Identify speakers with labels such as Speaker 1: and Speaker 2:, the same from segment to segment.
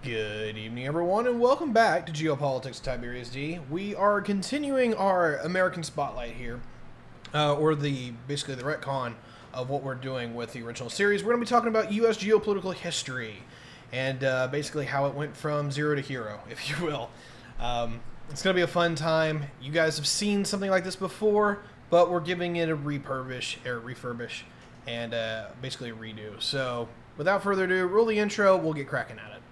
Speaker 1: Good evening, everyone, and welcome back to Geopolitics Tyberius D. We are continuing our American Spotlight here, basically the retcon of what we're doing with the original series. We're going to be talking about U.S. geopolitical history and basically how it went from zero to hero, if you will. It's going to be a fun time. You guys have seen something like this before, but we're giving it a refurbish, and basically a redo. So, without further ado, roll the intro. We'll get cracking at it.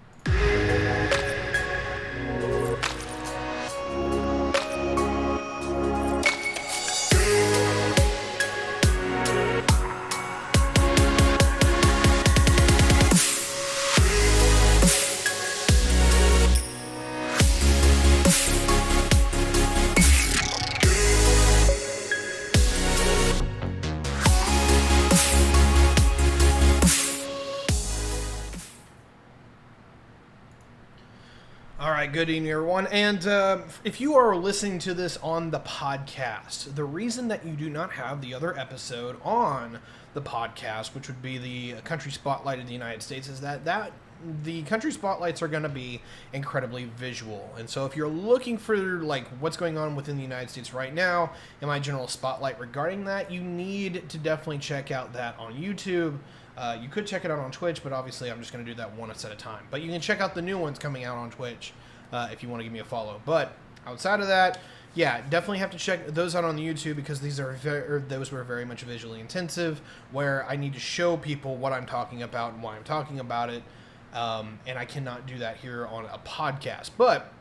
Speaker 1: Good evening, everyone. And if you are listening to this on the podcast, the reason that you do not have the other episode on the podcast, which would be the country spotlight of the United States, is that the country spotlights are going to be incredibly visual. And so if you're looking for like what's going on within the United States right now and my general spotlight regarding that, you need to definitely check out that on YouTube. You could check it out on Twitch, but obviously I'm just going to do that one at a time. But you can check out the new ones coming out on Twitch if you want to give me a follow. But outside of that, yeah, definitely have to check those out on the YouTube because those were very much visually intensive, where I need to show people what I'm talking about and why I'm talking about it, and I cannot do that here on a podcast. But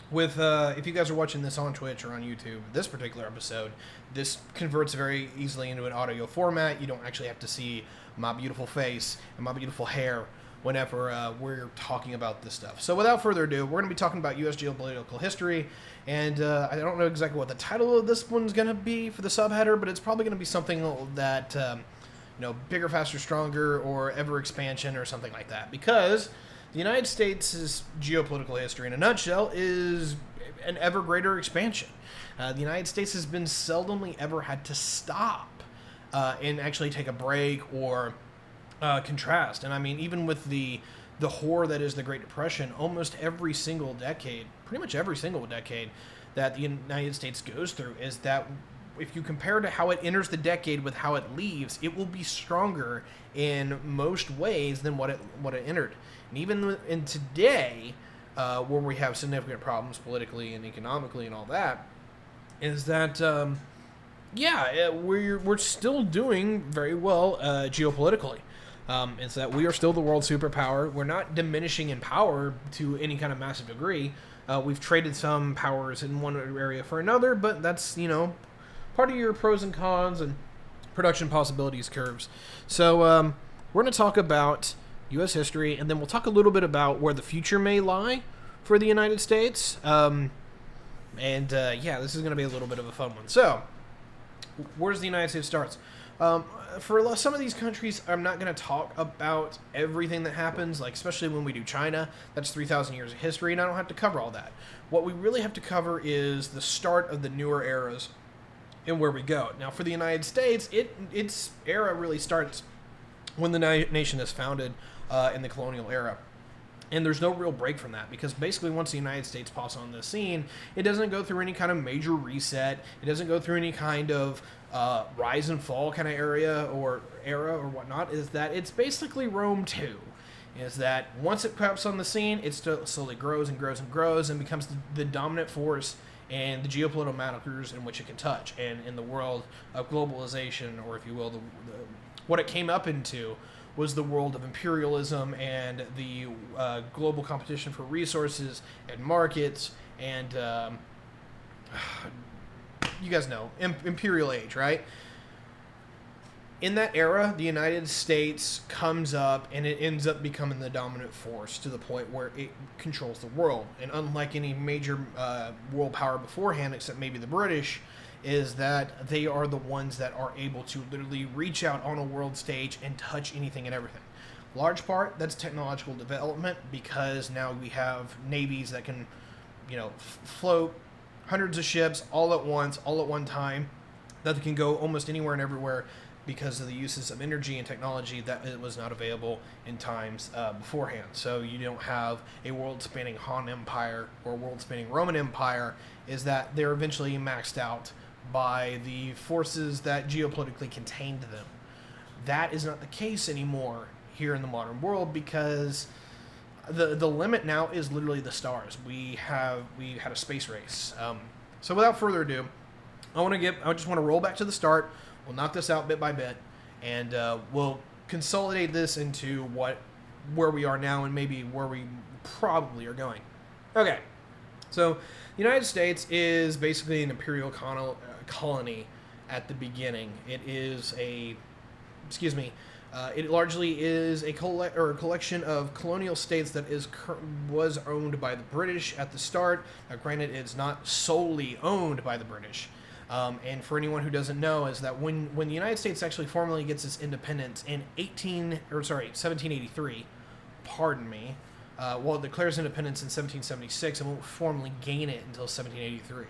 Speaker 1: with if you guys are watching this on Twitch or on YouTube, this particular episode, this converts very easily into an audio format. You don't actually have to see my beautiful face and my beautiful hair whenever we're talking about this stuff. So without further ado, we're going to be talking about U.S. geopolitical history, and I don't know exactly what the title of this one's going to be for the subheader, but it's probably going to be something that, bigger, faster, stronger, or ever expansion, or something like that, because the United States' geopolitical history, in a nutshell, is an ever greater expansion. The United States has been seldomly ever had to stop and actually take a break or contrast. And I mean, even with the horror that is the Great Depression, almost every single decade, pretty much every single decade that the United States goes through, is that if you compare to how it enters the decade with how it leaves, it will be stronger in most ways than what it entered. And even in today, where we have significant problems politically and economically and all that, is that we're still doing very well geopolitically. It's that we are still the world superpower. We're not diminishing in power to any kind of massive degree. We've traded some powers in one area for another, but that's, part of your pros and cons and production possibilities curves. So we're going to talk about U.S. history, and then we'll talk a little bit about where the future may lie for the United States. This is going to be a little bit of a fun one. So, where does the United States start? For some of these countries, I'm not going to talk about everything that happens, like especially when we do China. That's 3,000 years of history, and I don't have to cover all that. What we really have to cover is the start of the newer eras and where we go. Now, for the United States, its era really starts when the nation is founded in the colonial era. And there's no real break from that, because basically once the United States pops on the scene, it doesn't go through any kind of major reset. It doesn't go through any kind of rise and fall kind of era or whatnot. Is that it's basically Rome 2. Is that once it pops on the scene, it slowly grows and grows and grows and becomes the dominant force and the geopolitical matters in which it can touch. And in the world of globalization, or if you will, what it came up into was the world of imperialism and the global competition for resources and markets and, you guys know, Imperial Age, right? In that era, the United States comes up and it ends up becoming the dominant force to the point where it controls the world. And unlike any major world power beforehand, except maybe the British, is that they are the ones that are able to literally reach out on a world stage and touch anything and everything. Large part, that's technological development, because now we have navies that can, float hundreds of ships all at once, all at one time, that can go almost anywhere and everywhere because of the uses of energy and technology that it was not available in times beforehand. So you don't have a world-spanning Han Empire or world-spanning Roman Empire, is that they're eventually maxed out by the forces that geopolitically contained them. That is not the case anymore here in the modern world, because the limit now is literally the stars. We had a space race. So without further ado, I just want to roll back to the start. We'll knock this out bit by bit, and we'll consolidate this into where we are now and maybe where we probably are going. Okay, so the United States is basically an imperial colony at the beginning. It largely is a collection of colonial states that was owned by the British at the start. Now, granted, it's not solely owned by the British. And for anyone who doesn't know, is that when the United States actually formally gets its independence in 1783, pardon me, it declares independence in 1776 and won't formally gain it until 1783.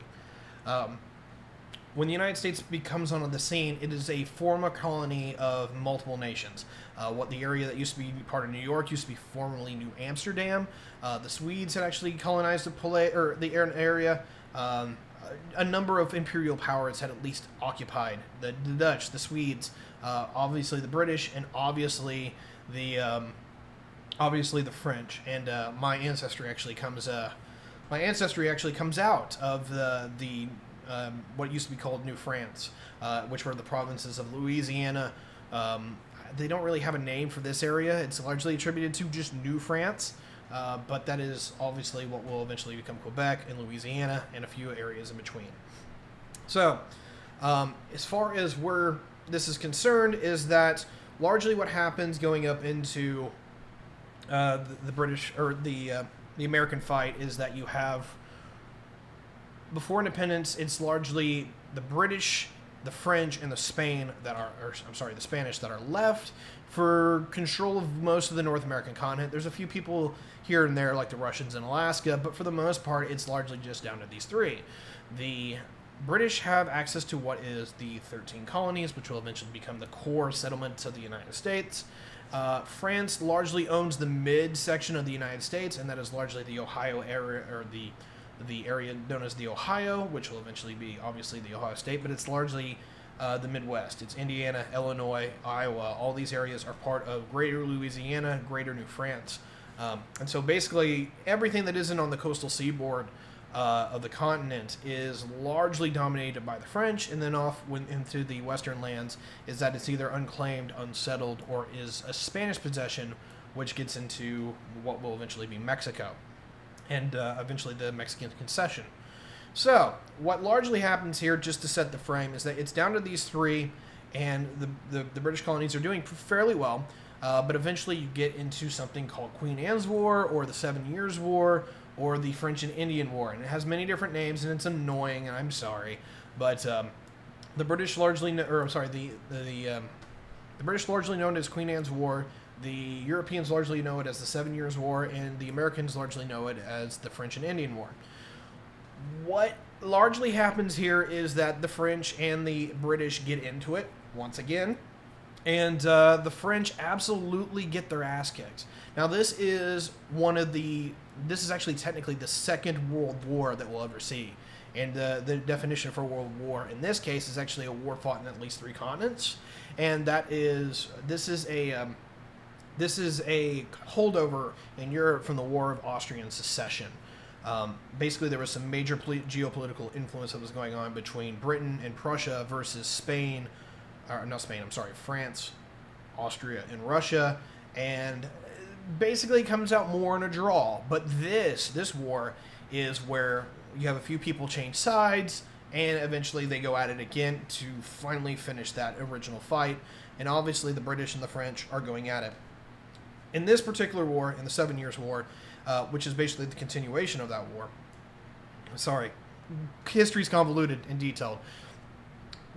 Speaker 1: When the United States becomes on the scene, it is a former colony of multiple nations. What the area that used to be part of New York used to be formerly New Amsterdam. The Swedes had actually colonized the area. A number of imperial powers had at least occupied the Dutch, the Swedes, obviously the British, and obviously the French. And my ancestry actually comes out of the what used to be called New France, which were the provinces of Louisiana. They don't really have a name for this area. It's largely attributed to just New France. But that is obviously what will eventually become Quebec and Louisiana and a few areas in between. So, as far as where this is concerned, is that largely what happens going up into the British or the American fight is that you have, before independence, it's largely the British, the French, and the Spanish that are left for control of most of the North American continent. There's a few people here and there, like the Russians in Alaska, but for the most part, it's largely just down to these three. The British have access to what is the 13 colonies, which will eventually become the core settlements of the United States. France largely owns the mid-section of the United States, and that is largely the Ohio area, or the area known as the Ohio, which will eventually be, obviously, the Ohio State, but it's largely the Midwest. It's Indiana, Illinois, Iowa. All these areas are part of Greater Louisiana, Greater New France. And so basically everything that isn't on the coastal seaboard of the continent is largely dominated by the French, and then into the western lands is that it's either unclaimed, unsettled, or is a Spanish possession, which gets into what will eventually be Mexico, and eventually the Mexican Concession. So, what largely happens here, just to set the frame, is that it's down to these three, and the British colonies are doing fairly well, but eventually you get into something called Queen Anne's War, or the 7 Years' War, or the French and Indian War, and it has many different names, and it's annoying, and I'm sorry, but the British largely, the British largely known as Queen Anne's War, the Europeans largely know it as the 7 Years' War, and the Americans largely know it as the French and Indian War. What largely happens here is that the French and the British get into it once again, and the French absolutely get their ass kicked. Now, this is actually technically the Second World War that we'll ever see, and the definition for World War in this case is actually a war fought in at least 3 continents, and this is a holdover in Europe from the War of Austrian Succession. Basically, there was some major geopolitical influence that was going on between Britain and Prussia versus France, Austria, and Russia, and basically comes out more in a draw. But this war is where you have a few people change sides, and eventually they go at it again to finally finish that original fight, and obviously the British and the French are going at it. In this particular war, in the 7 Years' War, which is basically the continuation of that war. Sorry, history's convoluted and detailed.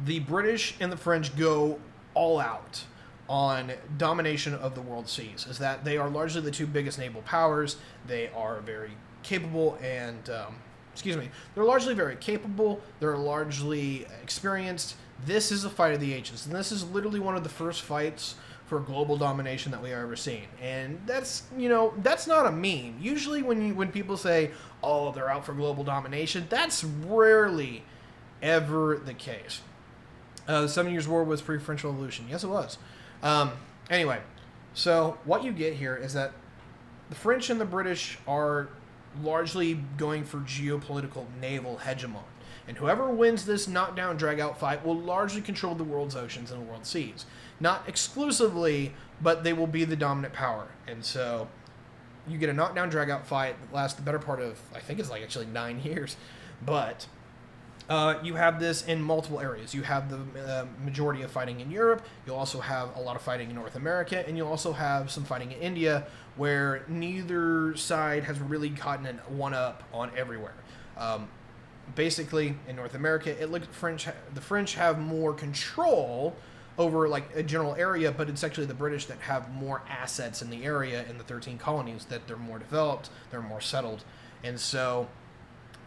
Speaker 1: The British and the French go all out on domination of the world seas, is that they are largely the 2 biggest naval powers. They are very capable and, they're largely very capable, they're largely experienced, This is a fight of the ages, and this is literally one of the first fights for global domination that we have ever seen. And that's, that's not a meme. Usually when people say, oh, they're out for global domination, that's rarely ever the case. The 7 Years' War was pre-French Revolution. Yes, it was. Anyway, so what you get here is that the French and the British are largely going for geopolitical naval hegemon. And whoever wins this knockdown, drag-out fight will largely control the world's oceans and the world's seas. Not exclusively, but they will be the dominant power. And so you get a knockdown, drag-out fight that lasts the better part of, I think it's like actually 9 years. But you have this in multiple areas. You have the majority of fighting in Europe. You'll also have a lot of fighting in North America. And you'll also have some fighting in India, where neither side has really gotten a one-up on everywhere. Basically, in North America, the French have more control over like a general area, but it's actually the British that have more assets in the area in the 13 colonies, that they're more developed, they're more settled. And so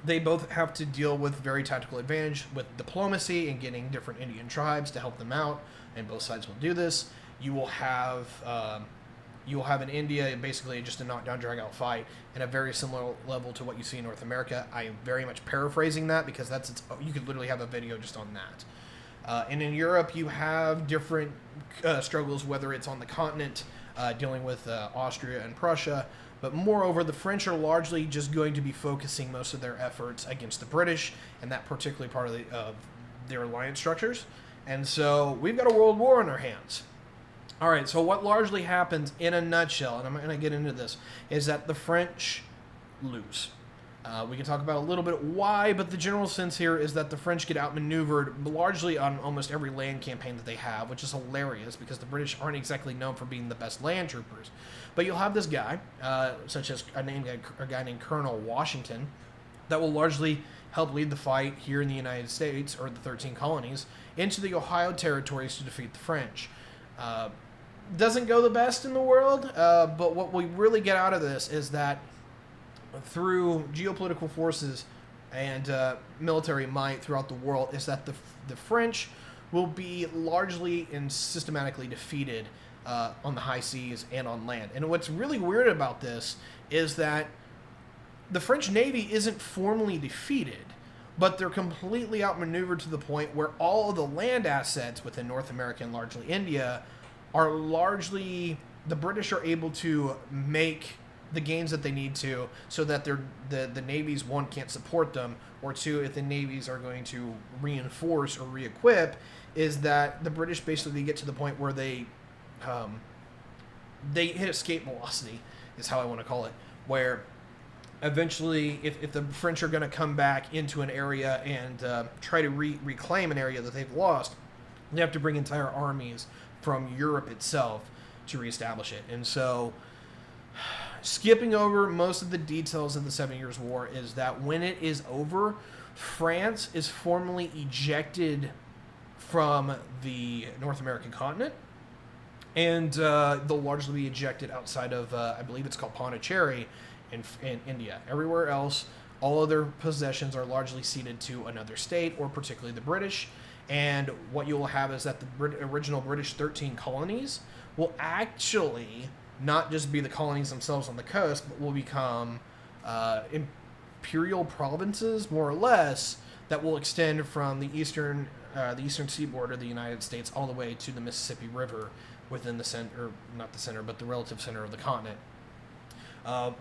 Speaker 1: they both have to deal with very tactical advantage with diplomacy and getting different Indian tribes to help them out, and both sides will do this. You will have in India basically just a knockdown, drag-out fight in a very similar level to what you see in North America. I am very much paraphrasing that because you could literally have a video just on that. And in Europe, you have different struggles, whether it's on the continent, dealing with Austria and Prussia. But moreover, the French are largely just going to be focusing most of their efforts against the British and that particular part of their alliance structures. And so we've got a world war on our hands. All right, so what largely happens in a nutshell, and I'm going to get into this, is that the French lose. We can talk about a little bit why, but the general sense here is that the French get outmaneuvered largely on almost every land campaign that they have, which is hilarious because the British aren't exactly known for being the best land troopers. But you'll have this guy, such as a guy named Colonel Washington, that will largely help lead the fight here in the United States, or the 13 colonies, into the Ohio territories to defeat the French. Doesn't go the best in the world, but what we really get out of this is that through geopolitical forces and military might throughout the world, is that the French will be largely and systematically defeated on the high seas and on land. And what's really weird about this is that the French Navy isn't formally defeated, but they're completely outmaneuvered to the point where all of the land assets within North America and largely India are largely, the British are able to make the gains that they need to, so that the navies, one, can't support them, or two, if the navies are going to reinforce or re-equip, is that the British basically get to the point where they hit escape velocity, is how I want to call it, where eventually, if the French are going to come back into an area and try to reclaim an area that they've lost, they have to bring entire armies from Europe itself to reestablish it. And so, skipping over most of the details of the 7 Years' War, is that when it is over, France is formally ejected from the North American continent, and they'll largely be ejected outside of, I believe it's called Pondicherry in India. Everywhere else, all of their possessions are largely ceded to another state, or particularly the British. And what you will have is that the original British 13 colonies will actually not just be the colonies themselves on the coast, but will become imperial provinces, more or less, that will extend from the eastern seaboard of the United States all the way to the Mississippi River within the center, not the center, but the relative center of the continent.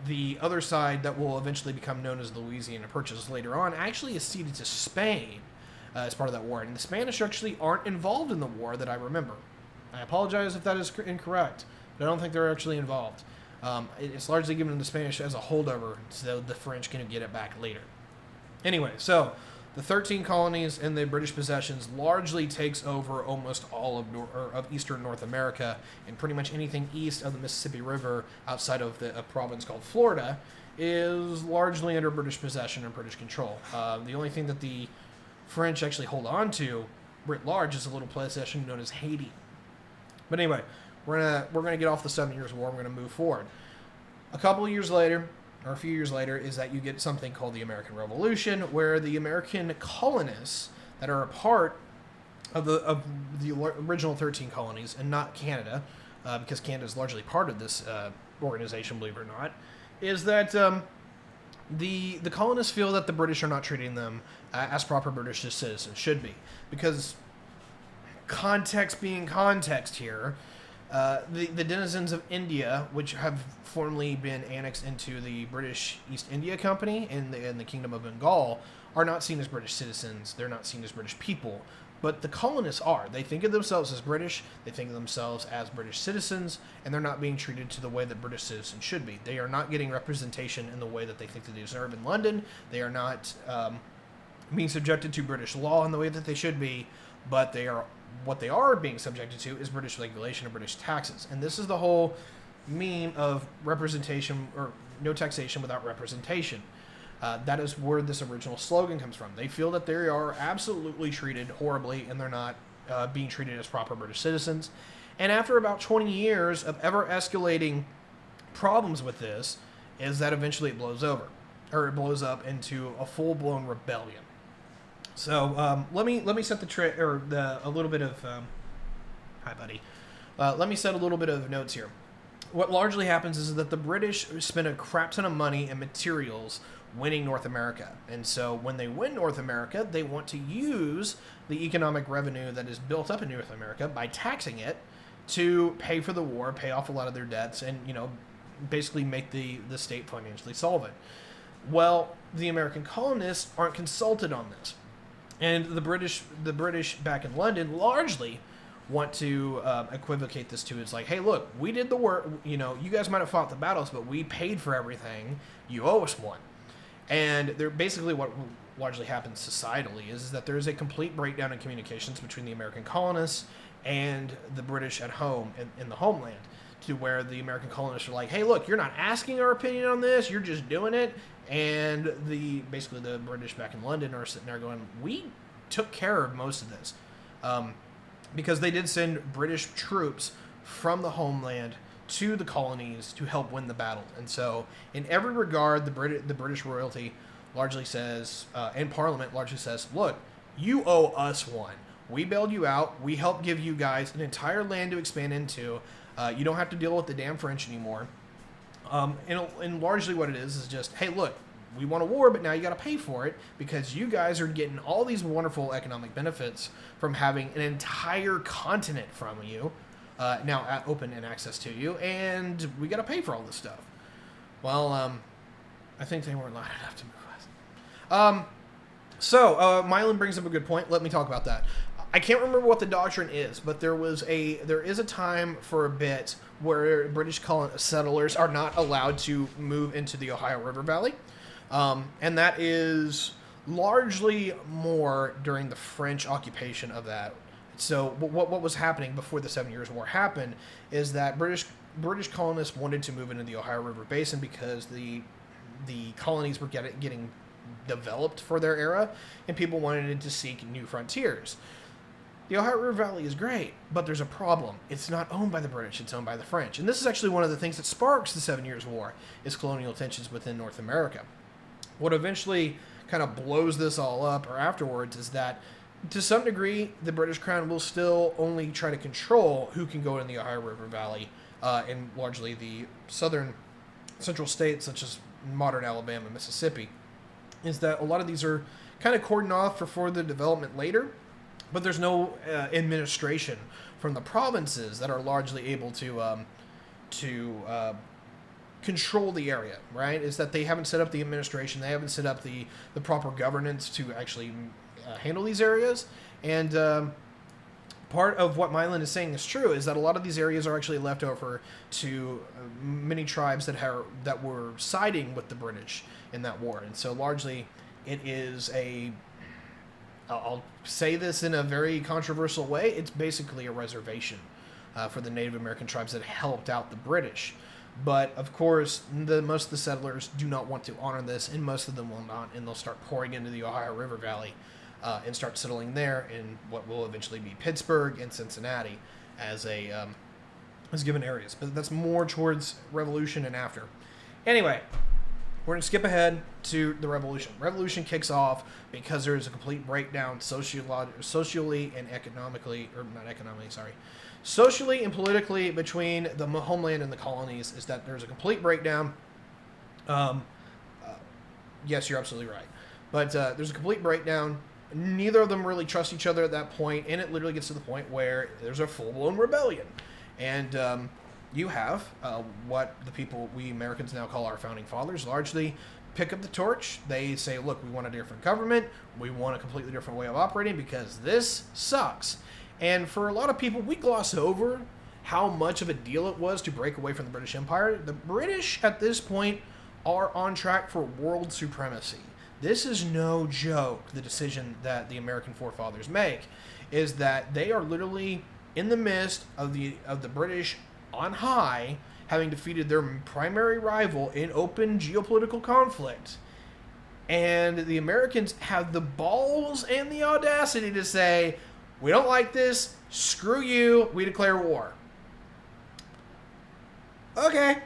Speaker 1: The other side that will eventually become known as the Louisiana Purchase later on actually is ceded to Spain as part of that war. And the Spanish actually aren't involved in the war that I remember. I apologize if that is incorrect, but I don't think they're actually involved. It's largely given to the Spanish as a holdover, so the French can get it back later. Anyway, so the 13 colonies and the British possessions largely takes over almost all of eastern North America, and pretty much anything east of the Mississippi River outside of a province called Florida is largely under British possession and British control. The only thing that the French actually hold on to, writ large, is a little possession known as Haiti. But anyway, we're gonna get off the 7 Years' War. We're gonna move forward. A couple of years later, or a few years later, is that you get something called the American Revolution, where the American colonists that are a part of the original 13 colonies, and not Canada, because Canada is largely part of this organization, believe it or not, is that the colonists feel that the British are not treating them as proper British citizens should be, because context being context here. The denizens of India, which have formerly been annexed into the British East India Company in the Kingdom of Bengal, are not seen as British citizens. They're not seen as British people. But the colonists are. They think of themselves as British. They think of themselves as British citizens, and they're not being treated to the way that British citizens should be. They are not getting representation in the way that they think they deserve in London. They are not being subjected to British law in the way that they should be, but what they are being subjected to is British regulation and British taxes. And this is the whole meme of representation, or no taxation without representation. That is where this original slogan comes from. They feel that they are absolutely treated horribly, and they're not being treated as proper British citizens. And after about 20 years of ever escalating problems with this, is that eventually it blows over, or it blows up into a full-blown rebellion. So let me set a little bit of hi buddy. Let me set a little bit of notes here. What largely happens is that the British spend a crap ton of money and materials winning North America, and so when they win North America, they want to use the economic revenue that is built up in North America by taxing it to pay for the war, pay off a lot of their debts, and basically make the state financially solvent. Well, the American colonists aren't consulted on this. And the British back in London largely want to equivocate this to, it's like, hey, look, we did the work. You guys might have fought the battles, but we paid for everything. You owe us one. And they're basically what largely happens societally is that there is a complete breakdown in communications between the American colonists and the British at home in the homeland, to where the American colonists are like, hey, look, you're not asking our opinion on this, you're just doing it. And basically the British back in London are sitting there going, we took care of most of this. Because they did send British troops from the homeland to the colonies to help win the battle. And so in every regard, the British royalty largely says, and Parliament largely says, look, you owe us one. We bailed you out. We helped give you guys an entire land to expand into. You don't have to deal with the damn French anymore. And largely what it is just, hey, look, we want a war, but now you got to pay for it because you guys are getting all these wonderful economic benefits from having an entire continent from you now open and access to you, and we got to pay for all this stuff. Well, I think they weren't loud enough to move us. So Milan brings up a good point. Let me talk about that. I can't remember what the doctrine is, but there is a time for a bit where British settlers are not allowed to move into the Ohio River Valley, and that is largely more during the French occupation of that. So what was happening before the 7 Years' War happened is that British colonists wanted to move into the Ohio River Basin because the colonies were getting developed for their era, and people wanted to seek new frontiers. The Ohio River Valley is great, but there's a problem. It's not owned by the British, it's owned by the French. And this is actually one of the things that sparks the 7 Years' War, is colonial tensions within North America. What eventually kind of blows this all up, or afterwards, is that to some degree, the British Crown will still only try to control who can go in the Ohio River Valley, and largely the central states, such as modern Alabama and Mississippi, is that a lot of these are kind of cordoned off for further development later, but there's no administration from the provinces that are largely able to control the area, right? Is that they haven't set up the administration, they haven't set up the proper governance to actually handle these areas. And part of what Milan is saying is true, is that a lot of these areas are actually left over to many tribes that were siding with the British in that war. And so largely it is I'll say this in a very controversial way, it's basically a reservation for the Native American tribes that helped out the British. But, of course, most of the settlers do not want to honor this, and most of them will not, and they'll start pouring into the Ohio River Valley and start settling there in what will eventually be Pittsburgh and Cincinnati as given areas. But that's more towards Revolution and after. Anyway, We're going to skip ahead to the Revolution. Revolution kicks off because there is a complete breakdown socially and economically, or not economically, sorry, socially and politically between the homeland and the colonies. Is that there's a complete breakdown. Yes, you're absolutely right. But there's a complete breakdown. Neither of them really trust each other at that point, and it literally gets to the point where there's a full-blown rebellion. And you have what we Americans now call our founding fathers largely pick up the torch. They say, look, we want a different government. We want a completely different way of operating because this sucks. And for a lot of people, we gloss over how much of a deal it was to break away from the British Empire. The British, at this point, are on track for world supremacy. This is no joke. The decision that the American forefathers make is that they are literally in the midst of the British on high, having defeated their primary rival in open geopolitical conflict. And the Americans have the balls and the audacity to say, we don't like this, screw you, we declare war. Okay.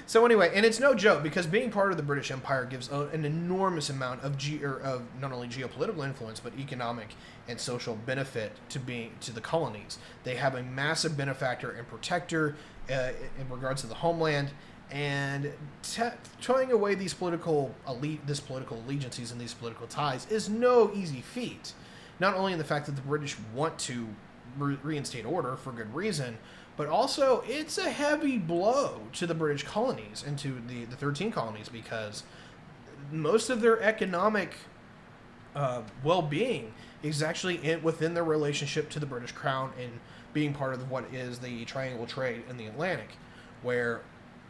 Speaker 1: So anyway, and it's no joke because being part of the British Empire gives an enormous amount of not only geopolitical influence but economic and social benefit to the colonies. They have a massive benefactor and protector in regards to the homeland, and throwing away these political allegiances and these political ties is no easy feat. Not only in the fact that the British want to reinstate order for good reason, but also it's a heavy blow to the British colonies and to the 13 colonies because most of their economic well-being is actually within their relationship to the British Crown and being part of what is the triangle trade in the Atlantic, where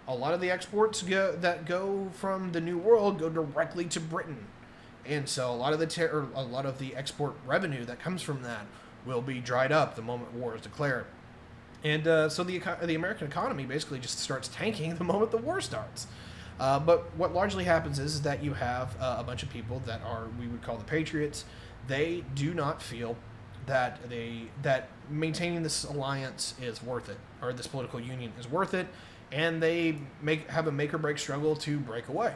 Speaker 1: a lot of the exports that go from the New World go directly to Britain. And so a lot of the export revenue that comes from that will be dried up the moment war is declared. And so the American economy basically just starts tanking the moment the war starts. But what largely happens is that you have a bunch of people that we would call the patriots. They do not feel that maintaining this alliance is worth it, or this political union is worth it, and they have a make or break struggle to break away.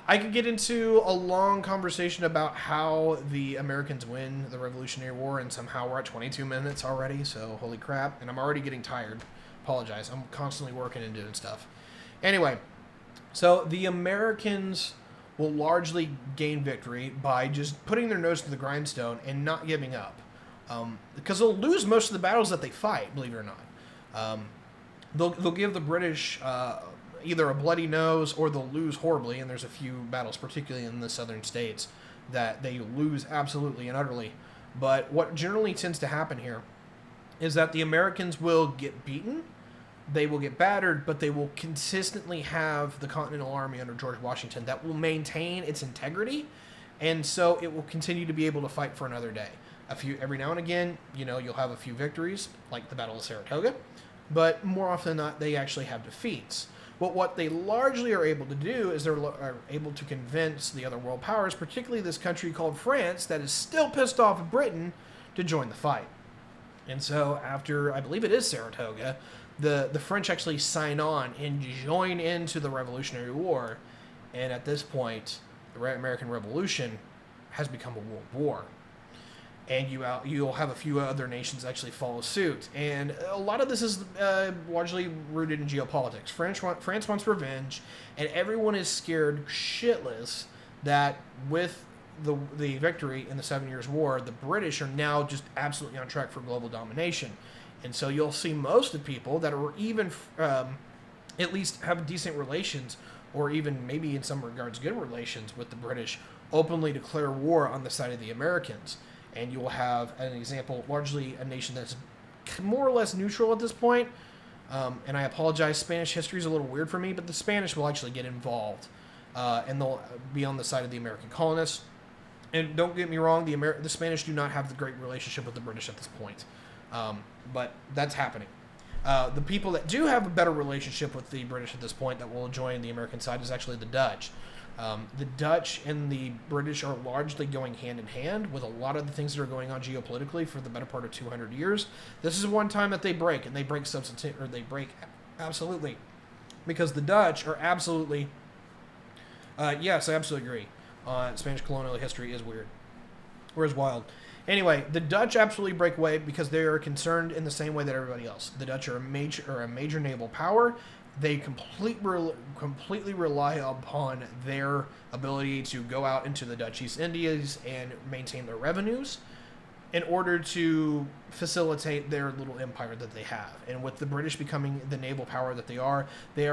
Speaker 1: I could get into a long conversation about how the Americans win the Revolutionary War, and somehow we're at 22 minutes already, so holy crap, and I'm already getting tired. Apologize, I'm constantly working and doing stuff. Anyway, so the Americans will largely gain victory by just putting their nose to the grindstone and not giving up. Because they'll lose most of the battles that they fight, believe it or not. They'll give the British either a bloody nose or they'll lose horribly, and there's a few battles, particularly in the southern states, that they lose absolutely and utterly. But what generally tends to happen here is that the Americans will get beaten, they will get battered, but they will consistently have the Continental Army under George Washington that will maintain its integrity, and so it will continue to be able to fight for another day. Every now and again, you'll have a few victories, like the Battle of Saratoga, but more often than not, they actually have defeats. But what they largely are able to do is are able to convince the other world powers, particularly this country called France, that is still pissed off at Britain, to join the fight. And so after, I believe it is Saratoga, the French actually sign on and join into the Revolutionary War. And at this point, the American Revolution has become a world war. And you'll have a few other nations actually follow suit. And a lot of this is largely rooted in geopolitics. France wants revenge, and everyone is scared shitless that with the victory in the 7 Years' War, the British are now just absolutely on track for global domination. And so you'll see most of the people that are even at least have decent relations, or even maybe in some regards good relations with the British, openly declare war on the side of the Americans. And you will have an example, largely a nation that's more or less neutral at this point. And I apologize, Spanish history is a little weird for me, but the Spanish will actually get involved. And they'll be on the side of the American colonists. And don't get me wrong, the Spanish do not have the great relationship with the British at this point. But that's happening. The people that do have a better relationship with the British at this point that will join the American side is actually the Dutch. The Dutch and the British are largely going hand in hand with a lot of the things that are going on geopolitically for the better part of 200 years. This is one time that they break, and they break absolutely. because the Dutch are absolutely, yes, I absolutely agree. Spanish colonial history is weird, or is wild. Anyway, the Dutch absolutely break away because they are concerned in the same way that everybody else. The Dutch are a major naval power. They completely rely upon their ability to go out into the Dutch East Indies and maintain their revenues in order to facilitate their little empire that they have. And with the British becoming the naval power that they are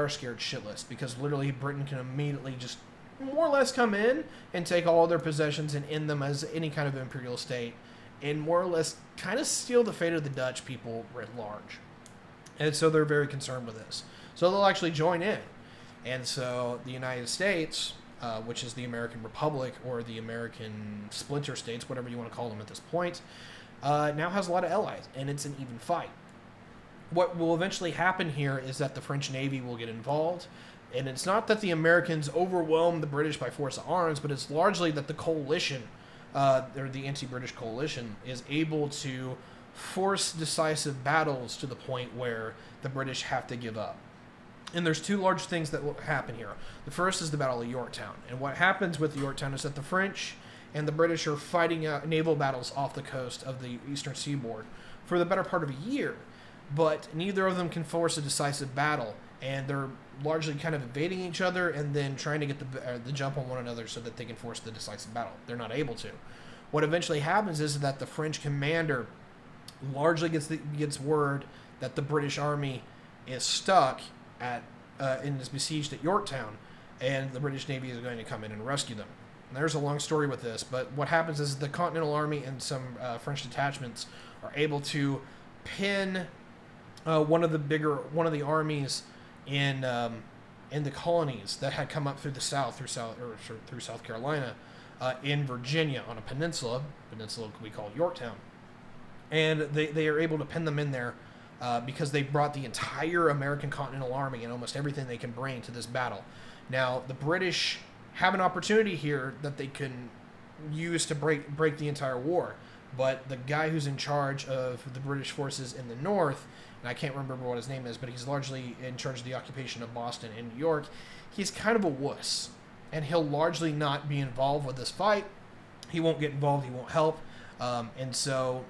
Speaker 1: scared shitless, because literally Britain can immediately just more or less come in and take all of their possessions and end them as any kind of imperial state, and more or less kind of steal the fate of the Dutch people writ large. And so they're very concerned with this. So they'll actually join in. And so the United States, which is the American Republic, or the American splinter states, whatever you want to call them at this point, now has a lot of allies, and it's an even fight. What will eventually happen here is that the French Navy will get involved, and it's not that the Americans overwhelm the British by force of arms, but it's largely that the coalition, or the anti-British coalition, is able to force decisive battles to the point where the British have to give up. And there's two large things that will happen here. The first is the Battle of Yorktown. And what happens with Yorktown is that the French and the British are fighting naval battles off the coast of the eastern seaboard for the better part of a year. But neither of them can force a decisive battle. And they're largely kind of evading each other and then trying to get the jump on one another so that they can force the decisive battle. They're not able to. What eventually happens is that the French commander largely gets word that the British army is stuck and is besieged at Yorktown, and the British Navy is going to come in and rescue them. And there's a long story with this, but what happens is the Continental Army and some French detachments are able to pin one of the armies in the colonies that had come up through the south, through South Carolina, in Virginia on a peninsula we call Yorktown, and they are able to pin them in there. Because they brought the entire American Continental Army and almost everything they can bring to this battle. Now, the British have an opportunity here that they can use to break the entire war. But the guy who's in charge of the British forces in the north, and I can't remember what his name is, but he's largely in charge of the occupation of Boston and New York, he's kind of a wuss. And he'll largely not be involved with this fight. He won't get involved, he won't help. And so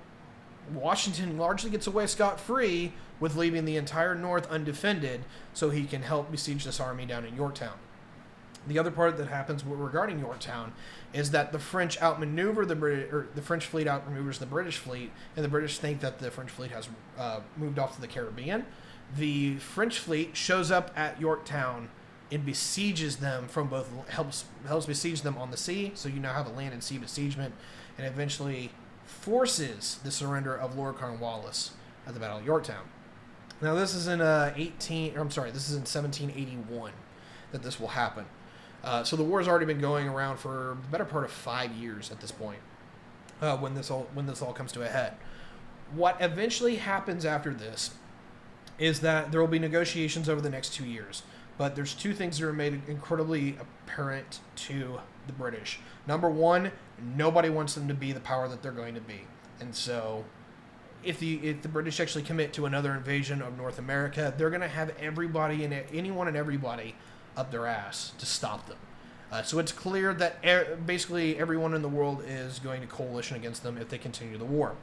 Speaker 1: Washington largely gets away scot-free with leaving the entire North undefended so he can help besiege this army down in Yorktown. The other part that happens regarding Yorktown is that the French outmaneuver the French fleet outmaneuvers the British fleet, and the British think that the French fleet has moved off to the Caribbean. The French fleet shows up at Yorktown and besieges them from both, helps besiege them on the sea, so you now have a land and sea besiegement, and eventually forces the surrender of Lord Cornwallis at the Battle of Yorktown. Now this is in 1781 that this will happen. So the war has already been going around for the better part of 5 years at this point, when this all comes to a head. What eventually happens after this is that there will be negotiations over the next 2 years. But there's two things that are made incredibly apparent to the British. Number one, nobody wants them to be the power that they're going to be. And so if the British actually commit to another invasion of North America, they're going to have anyone and everybody up their ass to stop them. So it's clear that basically everyone in the world is going to coalition against them if they continue the war.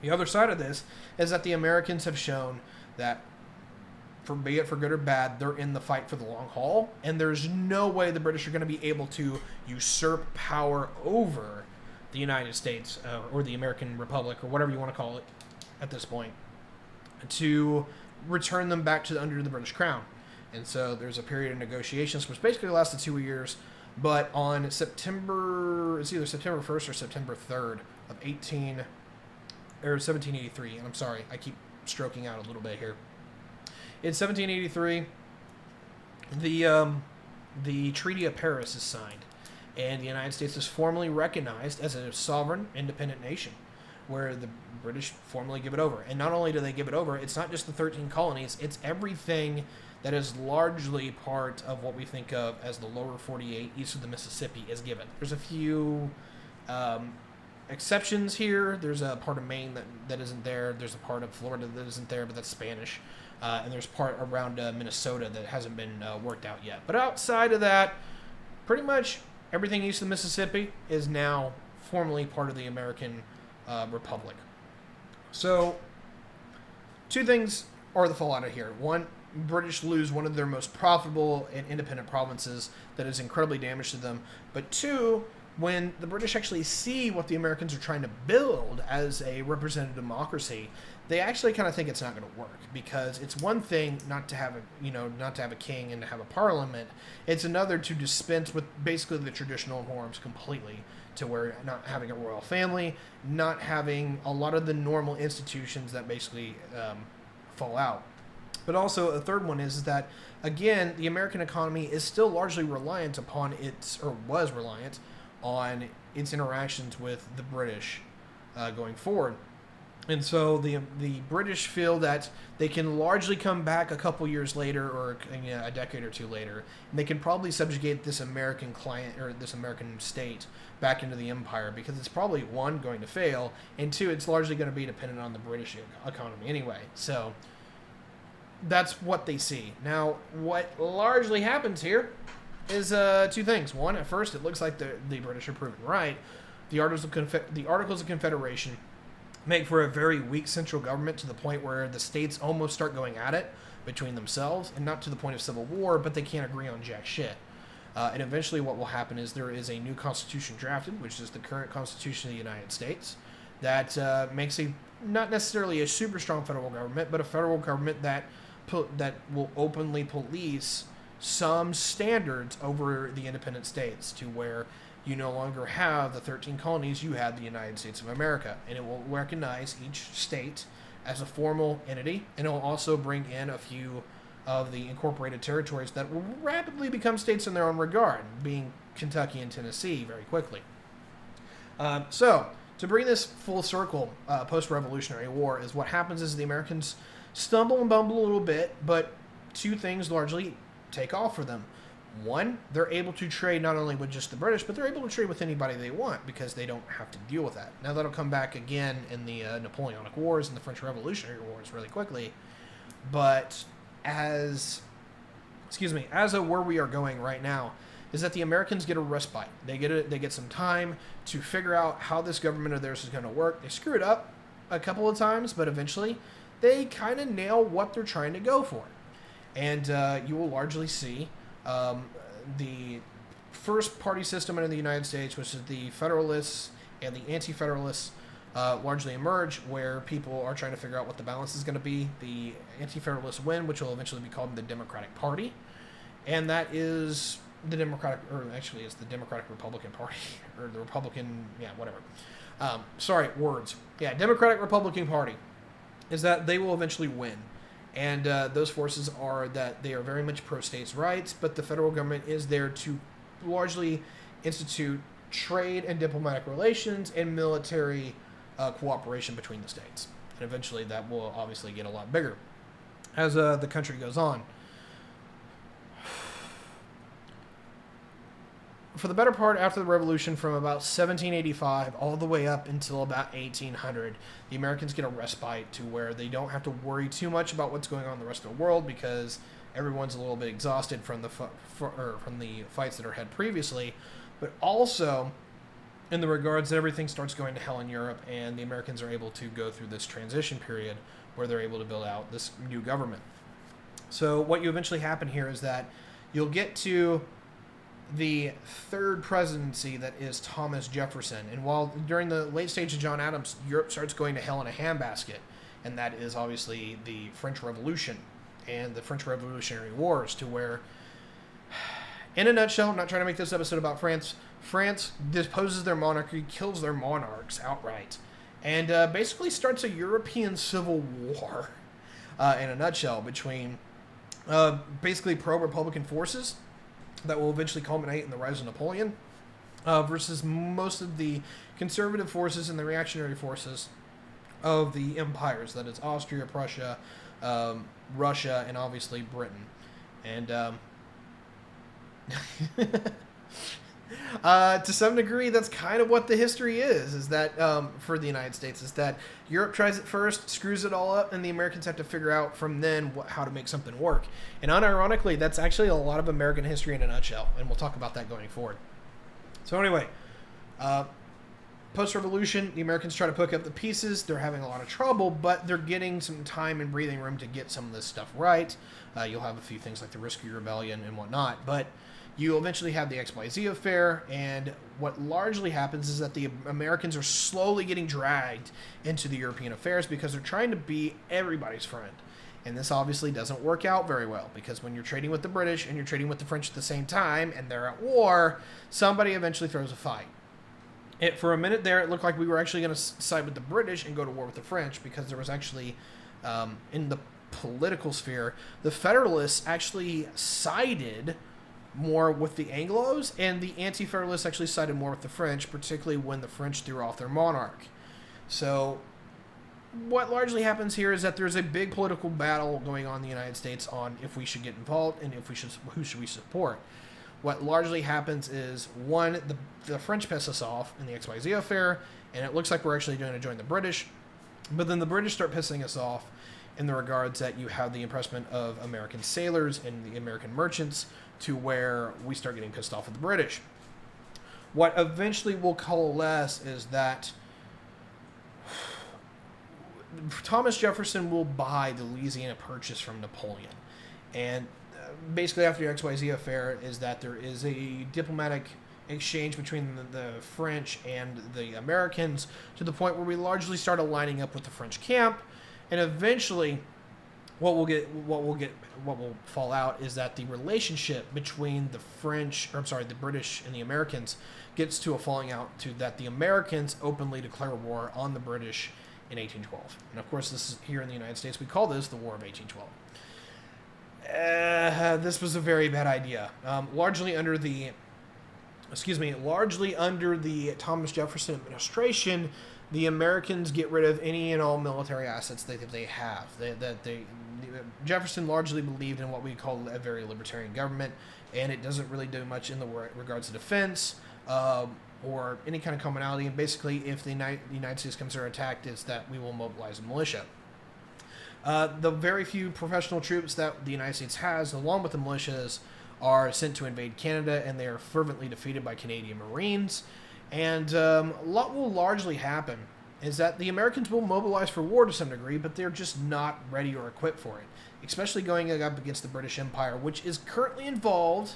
Speaker 1: The other side of this is that the Americans have shown that, be it for good or bad, they're in the fight for the long haul, and there's no way the British are going to be able to usurp power over the United States or the American Republic or whatever you want to call it at this point to return them back to under the British Crown. And so there's a period of negotiations which basically lasted 2 years, but on it's either September 1st or September 3rd of 1783, and I'm sorry, I keep stroking out a little bit here. In 1783, the Treaty of Paris is signed, and the United States is formally recognized as a sovereign, independent nation, where the British formally give it over. And not only do they give it over, it's not just the 13 colonies, it's everything that is largely part of what we think of as the lower 48 east of the Mississippi is given. There's a few exceptions here. There's a part of Maine that isn't there. There's a part of Florida that isn't there, but that's Spanish. and there's part around Minnesota that hasn't been worked out yet. But outside of that, pretty much everything east of the Mississippi is now formally part of the American Republic. So, two things are the fallout of here. One, British lose one of their most profitable and independent provinces that is incredibly damaged to them. But two, when the British actually see what the Americans are trying to build as a representative democracy, they actually kind of think it's not going to work, because it's one thing not to have a king and to have a parliament. It's another to dispense with basically the traditional norms completely, to where not having a royal family, not having a lot of the normal institutions that basically fall out. But also a third one is that, again, the American economy is still largely reliant upon was reliant on its interactions with the British going forward. And so the British feel that they can largely come back a couple years later, or a decade or two later, and they can probably subjugate this American client, or this American state, back into the empire, because it's probably, one, going to fail, and two, it's largely going to be dependent on the British economy anyway. So that's what they see. Now, what largely happens here is two things. One, at first, it looks like the British are proven right. The Articles of Confederation make for a very weak central government, to the point where the states almost start going at it between themselves, and not to the point of civil war, but they can't agree on jack shit. And eventually what will happen is there is a new constitution drafted, which is the current Constitution of the United States, that makes not necessarily a super strong federal government, but a federal government that will openly police some standards over the independent states, to where you no longer have the 13 colonies, you had the United States of America. And it will recognize each state as a formal entity, and it will also bring in a few of the incorporated territories that will rapidly become states in their own regard, being Kentucky and Tennessee very quickly. So, to bring this full circle, post-Revolutionary War, is what happens is the Americans stumble and bumble a little bit, but two things largely take off for them. One, they're able to trade not only with just the British, but they're able to trade with anybody they want, because they don't have to deal with that. Now, that'll come back again in the Napoleonic Wars and the French Revolutionary Wars really quickly. But as of where we are going right now, is that the Americans get a respite. They get some time to figure out how this government of theirs is going to work. They screw it up a couple of times, but eventually they kind of nail what they're trying to go for. And you will largely see the first party system in the United States, which is the Federalists and the Anti-Federalists, largely emerge, where people are trying to figure out what the balance is going to be. The Anti-Federalists win, which will eventually be called the Democratic Party, and that is the Democratic Republican Party, or the Republican, whatever. Democratic Republican Party, is that they will eventually win. And those forces are that they are very much pro-states' rights, but the federal government is there to largely institute trade and diplomatic relations and military cooperation between the states. And eventually that will obviously get a lot bigger as the country goes on. For the better part, after the Revolution, from about 1785 all the way up until about 1800, the Americans get a respite, to where they don't have to worry too much about what's going on in the rest of the world, because everyone's a little bit exhausted from the fights that are had previously. But also, in the regards that everything starts going to hell in Europe, and the Americans are able to go through this transition period where they're able to build out this new government. So what you eventually happen here is that you'll get to the third presidency, that is Thomas Jefferson. And while during the late stage of John Adams, Europe starts going to hell in a handbasket, and that is obviously the French Revolution and the French Revolutionary Wars, to where, in a nutshell, I'm not trying to make this episode about France, France deposes their monarchy, kills their monarchs outright, and basically starts a European civil war, in a nutshell, between basically pro-Republican forces that will eventually culminate in the rise of Napoleon, versus most of the conservative forces and the reactionary forces of the empires, that is Austria, Prussia, Russia, and obviously Britain. And To some degree, that's kind of what the history is that for the United States, is that Europe tries it first, screws it all up, and the Americans have to figure out from then how to make something work. And unironically, that's actually a lot of American history in a nutshell, and we'll talk about that going forward. So anyway, post-revolution, the Americans try to pick up the pieces. They're having a lot of trouble, but they're getting some time and breathing room to get some of this stuff right. You'll have a few things like the Risky Rebellion and whatnot, but you eventually have the Xyz Affair, and what largely happens is that the Americans are slowly getting dragged into the European affairs because they're trying to be everybody's friend. And this obviously doesn't work out very well, because when you're trading with the British and you're trading with the French at the same time, and they're at war, somebody eventually throws a fight. For a minute there, it looked like we were actually going to side with the British and go to war with the French, because there was actually, in the political sphere, the Federalists actually sided more with the Anglos, and the Anti-Federalists actually sided more with the French, particularly when the French threw off their monarch. So what largely happens here is that there's a big political battle going on in the United States on if we should get involved and who should we support. What largely happens is, one, the French piss us off in the Xyz Affair, and it looks like we're actually going to join the British, but then the British start pissing us off in the regards that you have the impressment of American sailors and the American merchants, to where we start getting pissed off at the British. What eventually will coalesce is that Thomas Jefferson will buy the Louisiana Purchase from Napoleon. And basically after the XYZ Affair is that there is a diplomatic exchange between the French and the Americans, to the point where we largely start aligning up with the French camp. And eventually what will fall out is that the relationship between the British and the Americans gets to a falling out, to that the Americans openly declare war on the British in 1812. And of course, this is here in the United States, we call this the War of 1812. This was a very bad idea. Largely under the Thomas Jefferson administration, the Americans get rid of any and all military assets that they have. Jefferson largely believed in what we call a very libertarian government, and it doesn't really do much in the regards to defense or any kind of commonality. And basically, if the United States comes under attack, it's that we will mobilize a militia. The very few professional troops that the United States has, along with the militias, are sent to invade Canada, and they are fervently defeated by Canadian Marines. And what will largely happen is that the Americans will mobilize for war to some degree, but they're just not ready or equipped for it, especially going up against the British Empire, which is currently involved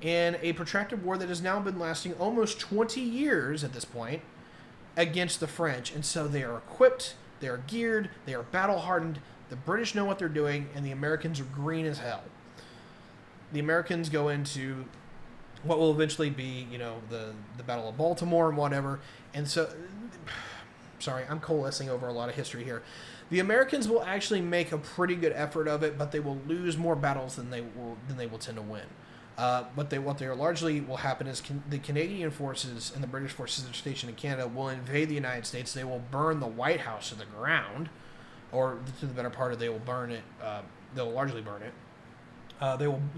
Speaker 1: in a protracted war that has now been lasting almost 20 years at this point against the French. And so they are equipped, they are geared, they are battle-hardened, the British know what they're doing, and the Americans are green as hell. The Americans go into what will eventually be, the Battle of Baltimore and whatever. And so, sorry, I'm coalescing over a lot of history here. The Americans will actually make a pretty good effort of it, but they will lose more battles than they will tend to win. What they largely will happen is the Canadian forces and the British forces that are stationed in Canada will invade the United States. They will burn the White House to the ground, or to the better part of, they will burn it. They'll largely burn it.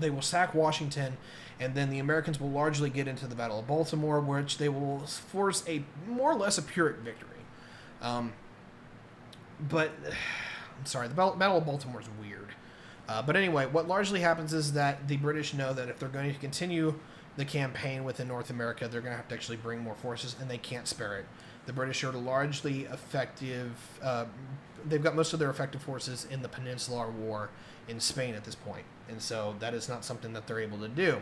Speaker 1: They will sack Washington, and then the Americans will largely get into the Battle of Baltimore, which they will force a more or less a Pyrrhic victory. But I'm sorry, the Battle of Baltimore is weird. But anyway, what largely happens is that the British know that if they're going to continue the campaign within North America, they're going to have to actually bring more forces, and they can't spare it. The British are largely effective. They've got most of their effective forces in the Peninsular War in Spain at this point, and so that is not something that they're able to do.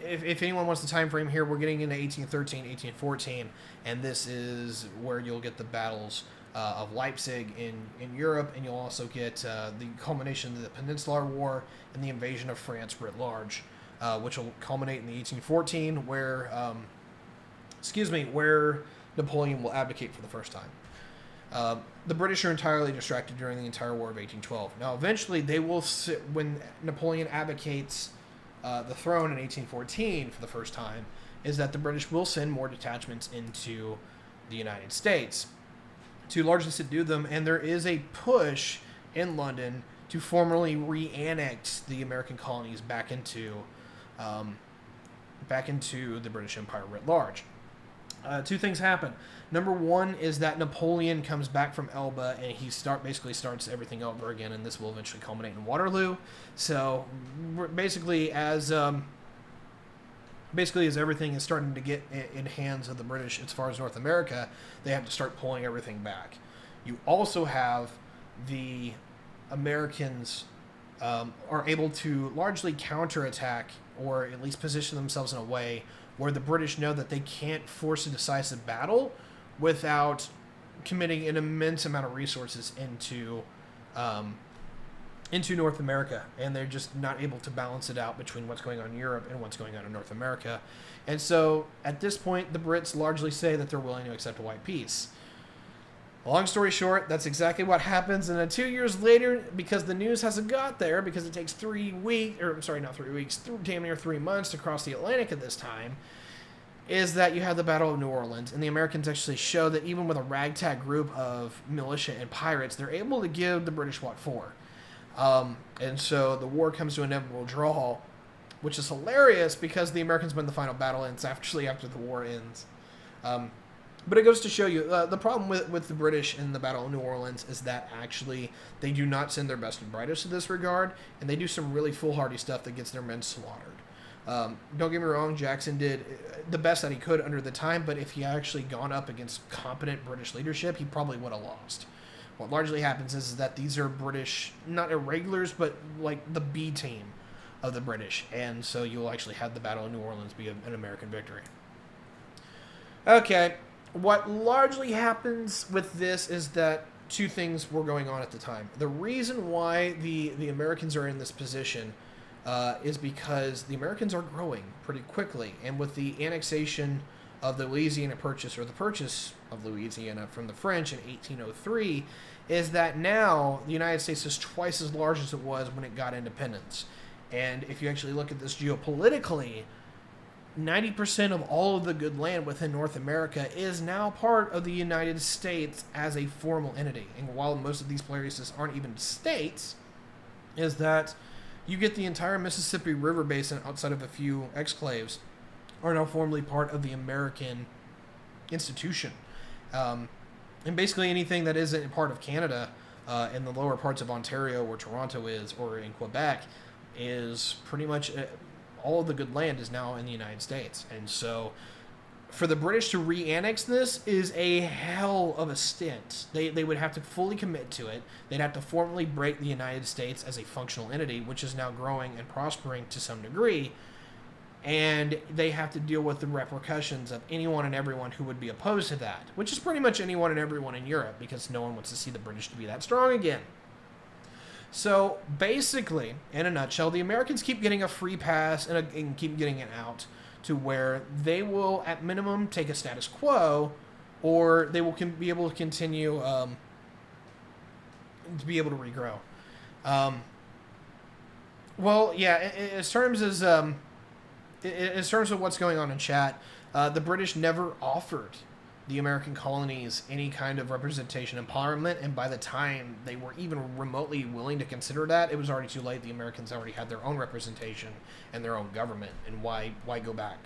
Speaker 1: If anyone wants the time frame here, we're getting into 1813, 1814, and this is where you'll get the battles of Leipzig in Europe, and you'll also get the culmination of the Peninsular War and the invasion of France writ large, which will culminate in the 1814, where Napoleon will abdicate for the first time. The British are entirely distracted during the entire War of 1812. Now, eventually, they will when Napoleon abdicates the throne in 1814 for the first time, is that the British will send more detachments into the United States to largely subdue them, and there is a push in London to formally re-annex the American colonies back into back into the British Empire writ large. Two things happen. Number one is that Napoleon comes back from Elba and he basically starts everything over again, and this will eventually culminate in Waterloo. So basically, as everything is starting to get in hands of the British as far as North America, they have to start pulling everything back. You also have the Americans are able to largely counterattack, or at least position themselves in a way where the British know that they can't force a decisive battle without committing an immense amount of resources into North America, and they're just not able to balance it out between what's going on in Europe and what's going on in North America. And so at this point, the Brits largely say that they're willing to accept a white peace. Long story short, that's exactly what happens. And then 2 years later, because the news hasn't got there, because it takes 3 weeks, or sorry, not 3 weeks, damn near 3 months to cross the Atlantic at this time, is that you have the Battle of New Orleans. And the Americans actually show that even with a ragtag group of militia and pirates, they're able to give the British what for. And so the war comes to an inevitable draw, which is hilarious because the Americans win the final battle, and it's actually after the war ends. But it goes to show you, the problem with the British in the Battle of New Orleans is that actually they do not send their best and brightest in this regard, and they do some really foolhardy stuff that gets their men slaughtered. Don't get me wrong, Jackson did the best that he could under the time, but if he had actually gone up against competent British leadership, he probably would have lost. What largely happens is that these are British, not irregulars, but like the B team of the British, and so you'll actually have the Battle of New Orleans be an American victory. Okay. What largely happens with this is that two things were going on at the time. The reason why the Americans are in this position is because the Americans are growing pretty quickly. And with the annexation of the Louisiana Purchase, or the purchase of Louisiana from the French in 1803, is that now the United States is twice as large as it was when it got independence. And if you actually look at this geopolitically, 90% of all of the good land within North America is now part of the United States as a formal entity. And while most of these places aren't even states, is that you get the entire Mississippi River Basin outside of a few exclaves are now formally part of the American institution. And basically anything that isn't part of Canada in the lower parts of Ontario, where Toronto is, or in Quebec, is pretty much... all of the good land is now in the United States. And so for the British to re-annex this is a hell of a stint. They would have to fully commit to it. They'd have to formally break the United States as a functional entity, which is now growing and prospering to some degree. And they have to deal with the repercussions of anyone and everyone who would be opposed to that, which is pretty much anyone and everyone in Europe, because no one wants to see the British to be that strong again. So basically, in a nutshell, the Americans keep getting a free pass and keep getting it out to where they will, at minimum, take a status quo, or they will be able to continue to be able to regrow. Well, yeah, as terms of what's going on in chat, the British never offered the American colonies any kind of representation in Parliament, and by the time they were even remotely willing to consider that, it was already too late. The Americans already had their own representation and their own government, and why go back?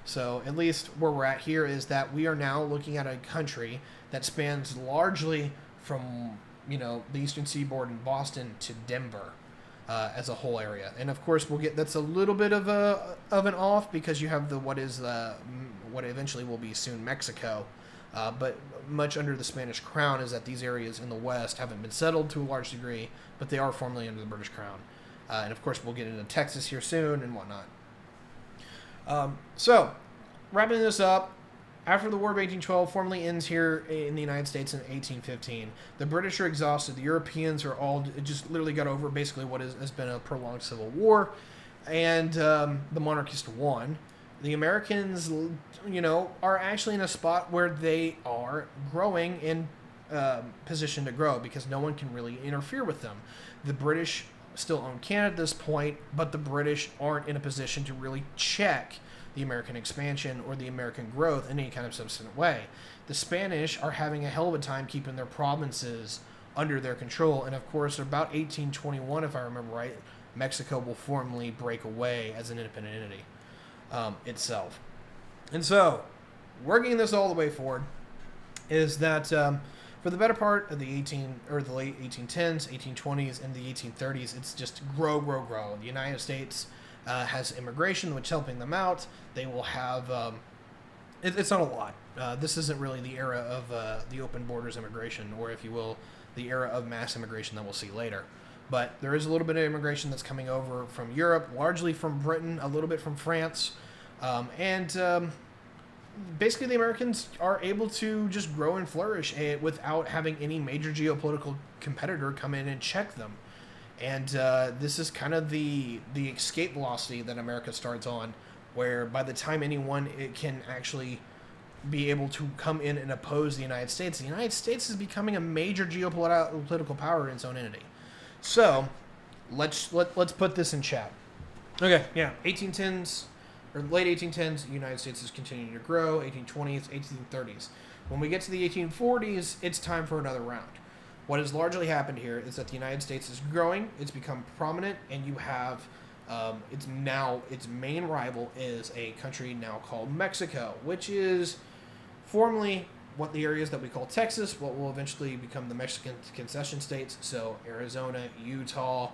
Speaker 1: So at least where we're at here is that we are now looking at a country that spans largely from, the Eastern Seaboard in Boston to Denver as a whole area. And of course that's a little bit of an off, because you have what eventually will be soon Mexico, but much under the Spanish crown is that these areas in the west haven't been settled to a large degree, but they are formally under the British crown. And of course we'll get into Texas here soon and whatnot. So wrapping this up, after the War of 1812 formally ends here in the United States in 1815, the British are exhausted. The Europeans are all just literally got over basically what has been a prolonged civil war, and the monarchists won. The Americans, are actually in a spot where they are growing in position to grow, because no one can really interfere with them. The British still own Canada at this point, but the British aren't in a position to really check the American expansion or the American growth in any kind of substantive way. The Spanish are having a hell of a time keeping their provinces under their control, and of course, about 1821, if I remember right, Mexico will formally break away as an independent entity. itself. And so, working this all the way forward is that for the better part of the late 1810s, 1820s, and the 1830s, it's just grow. The United States has immigration, which is helping them out. They will have it's not a lot. This isn't really the era of the open borders immigration, or if you will, the era of mass immigration that we'll see later. But there is a little bit of immigration that's coming over from Europe, largely from Britain, a little bit from France, and basically the Americans are able to just grow and flourish without having any major geopolitical competitor come in and check them. And this is kind of the escape velocity that America starts on, where by the time it can actually be able to come in and oppose the United States is becoming a major geopolitical power in its own entity. So, let's put this in chat. Okay, yeah, 1810s, or late 1810s, the United States is continuing to grow, 1820s, 1830s. When we get to the 1840s, it's time for another round. What has largely happened here is that the United States is growing, it's become prominent, and you have, its main rival is a country now called Mexico, which is formerly what the areas that we call Texas, what will eventually become the Mexican concession states, so Arizona, Utah,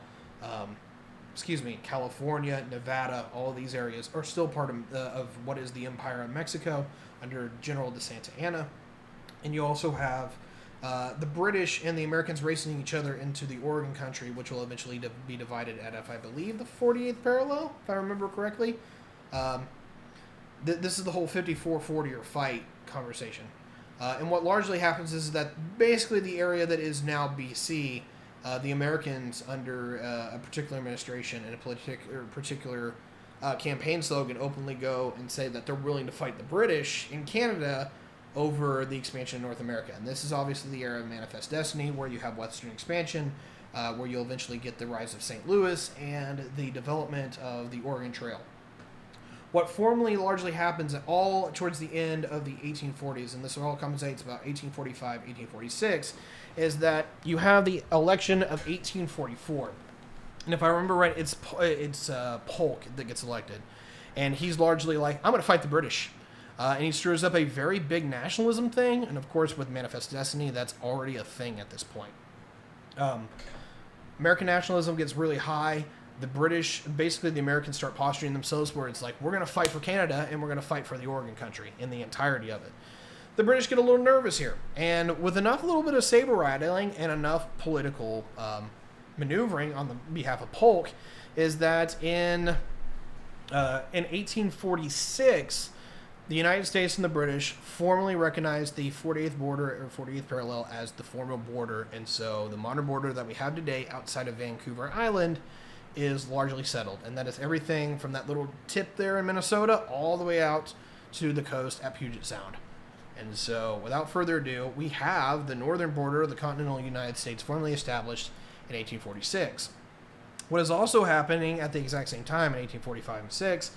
Speaker 1: California, Nevada, all of these areas are still part of what is the Empire of Mexico under General de Santa Anna. And you also have the British and the Americans racing each other into the Oregon country, which will eventually be divided at, I believe, the 48th parallel, if I remember correctly. This is the whole 54-40 or fight conversation. And what largely happens is that basically the area that is now BC, the Americans under a particular administration and a particular campaign slogan openly go and say that they're willing to fight the British in Canada over the expansion of North America. And this is obviously the era of Manifest Destiny, where you have Western expansion, where you'll eventually get the rise of St. Louis and the development of the Oregon Trail. What formally largely happens all towards the end of the 1840s, and this all comes about 1845, 1846, is that you have the election of 1844. And if I remember right, it's Polk that gets elected. And he's largely like, I'm going to fight the British. And he stirs up a very big nationalism thing. And of course, with Manifest Destiny, that's already a thing at this point. American nationalism gets really high. The British, basically the Americans start posturing themselves where it's like, we're going to fight for Canada and we're going to fight for the Oregon country in the entirety of it. The British get a little nervous here. And with enough little bit of saber rattling and enough political maneuvering on the behalf of Polk, is that in 1846, the United States and the British formally recognized the 48th border or 48th parallel as the formal border. And so the modern border that we have today outside of Vancouver Island is largely settled, and that is everything from that little tip there in Minnesota all the way out to the coast at Puget Sound. And so, without further ado, we have the northern border of the continental United States formally established in 1846. What is also happening at the exact same time in 1845 and 6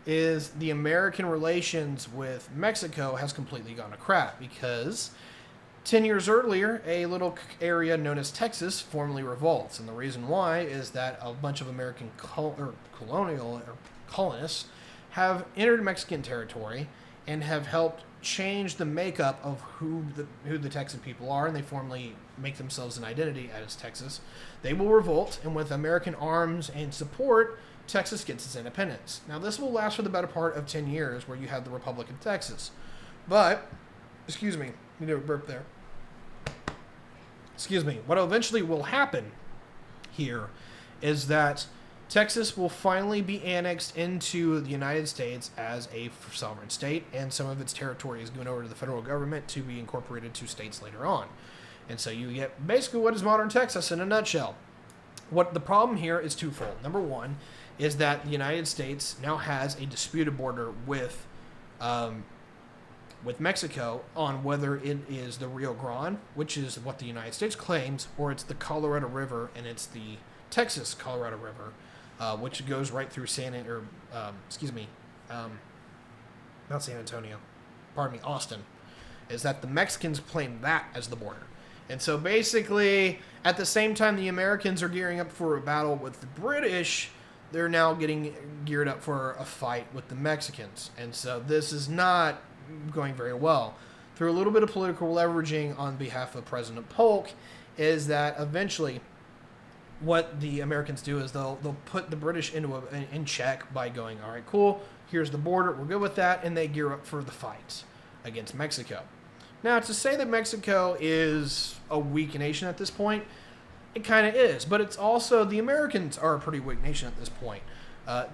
Speaker 1: is the American relations with Mexico has completely gone to crap, because 10 years earlier, a little area known as Texas formally revolts. And the reason why is that a bunch of American colonists have entered Mexican territory and have helped change the makeup of who the Texan people are, and they formally make themselves an identity as Texas. They will revolt, and with American arms and support, Texas gets its independence. Now, this will last for the better part of 10 years, where you have the Republic of Texas. But, excuse me, you need a burp there. What eventually will happen here is that Texas will finally be annexed into the United States as a sovereign state, and some of its territory is going over to the federal government to be incorporated to states later on. And so you get basically what is modern Texas in a nutshell. What the problem here is twofold. Number one is that the United States now has a disputed border with Mexico on whether it is the Rio Grande, which is what the United States claims, or it's the Colorado River, and it's the Texas Colorado River, which goes right through not San Antonio, Austin, is that the Mexicans claim that as the border. And so basically, at the same time the Americans are gearing up for a battle with the British, they're now getting geared up for a fight with the Mexicans. And so this is not going very well. Through a little bit of political leveraging on behalf of President Polk, is that eventually what the Americans do is they'll put the British in check by going, all right, cool, here's the border, we're good with that, and they gear up for the fight against Mexico. Now, to say that Mexico is a weak nation at this point, it kind of is, but it's also, the Americans are a pretty weak nation at this point.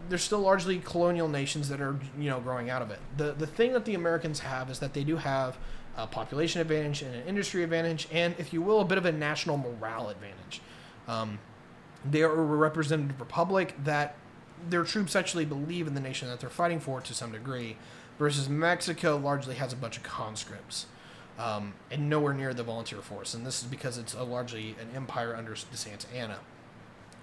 Speaker 1: They're still largely colonial nations that are, growing out of it. The thing that the Americans have is that they do have a population advantage and an industry advantage, and, if you will, a bit of a national morale advantage. They are a representative republic that their troops actually believe in the nation that they're fighting for to some degree, versus Mexico largely has a bunch of conscripts, and nowhere near the volunteer force. And this is because it's largely an empire under the Santa Anna.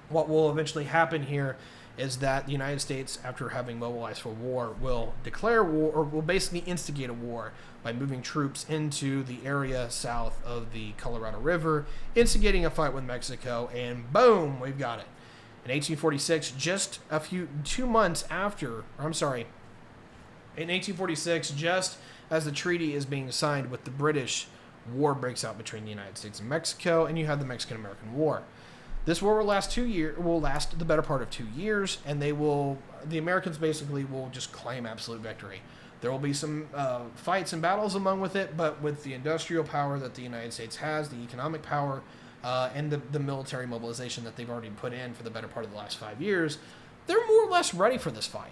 Speaker 1: What will eventually happen here is that the United States, after having mobilized for war, will declare war, or will basically instigate a war by moving troops into the area south of the Colorado River, instigating a fight with Mexico, and boom, we've got it. In 1846, in 1846, just as the treaty is being signed with the British, war breaks out between the United States and Mexico, and you have the Mexican-American War. This war will last the better part of 2 years, and the Americans basically will just claim absolute victory. There will be some fights and battles among with it, but with the industrial power that the United States has, the economic power, and the military mobilization that they've already put in for the better part of the last 5 years, they're more or less ready for this fight.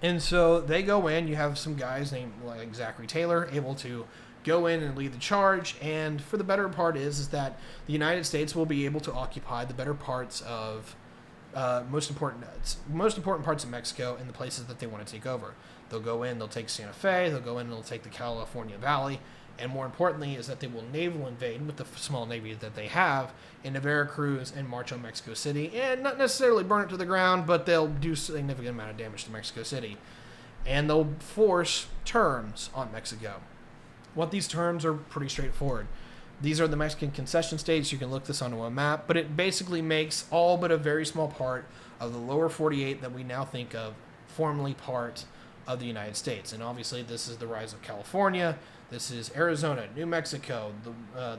Speaker 1: And so they go in. You have some guys named like Zachary Taylor able to go in and lead the charge, and for the better part is that the United States will be able to occupy the better parts of most important parts of Mexico and the places that they want to take over. They'll go in, they'll take Santa Fe, they'll go in and they'll take the California Valley, and more importantly is that they will naval invade with the small navy that they have into Veracruz and march on Mexico City, and not necessarily burn it to the ground, but they'll do a significant amount of damage to Mexico City. And they'll force terms on Mexico. What these terms are pretty straightforward. These are the Mexican concession states. You can look this onto a map, but it basically makes all but a very small part of the lower 48 that we now think of formerly part of the United States. And obviously this is the rise of California. This is Arizona, New Mexico,